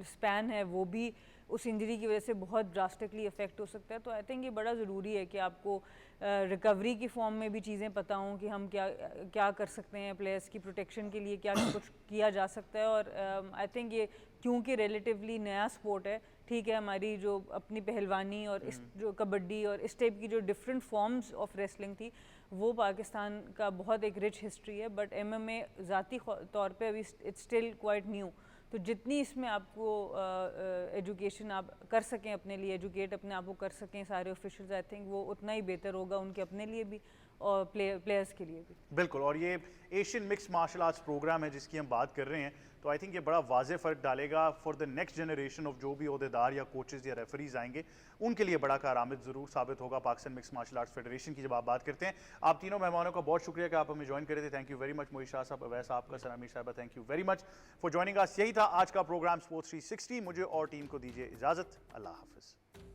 स्पैन है वो भी उस इंजरी की वजह से बहुत ड्रास्टिकली इफेक्ट हो सकता है। तो आई थिंक ये बड़ा ज़रूरी है कि आपको रिकवरी की फॉर्म में भी चीज़ें पता हों कि हम क्या कर सकते हैं, प्लेयर्स की प्रोटेक्शन के लिए क्या कुछ किया जा सकता है। और आई थिंक ये क्योंकि रिलेटिवली नया स्पोर्ट है, ठीक है, हमारी जो अपनी पहलवानी और इस जो कबड्डी और इस टाइप की जो डिफरेंट फॉर्म्स ऑफ रेसलिंग थी, वो पाकिस्तान का बहुत एक रिच हिस्ट्री है। बट MMA ज़ाती तौर पे अभी इट्स स्टिल क्वाइट न्यू। तो जितनी इसमें आपको एजुकेशन आप कर सकें, अपने लिए एजुकेट अपने आप को कर सकें सारे ऑफिशियल्स, आई थिंक वो उतना ही बेहतर होगा उनके अपने लिए भी और प्लेयर्स के लिए भी। बिल्कुल, और ये Asian mix martial arts program है जिसकी हम बात कर रहे हैं, तो आई थिंक ये बड़ा वाज़ेह फ़र्क डालेगा for the next generation of जो भी ओहदेदार या कोचेज़ या रेफरीज आएंगे, उनके लिए बड़ा कारआमद ज़रूर साबित होगा Pakistan mix martial arts federation की जब आप बात करते हैं। आप तीनों मेहमानों का बहुत शुक्रिया कि आप हमें ज्वाइन करे थे। Thank you very much. मोई शाह साहब, अवैस आपका, सनामी साहबा, thank you very much for joining us. यही था आज का प्रोग्राम स्पोर्ट्स 360। मुझे और टीम को दीजिए इजाज़त। अल्लाह हाफिज़।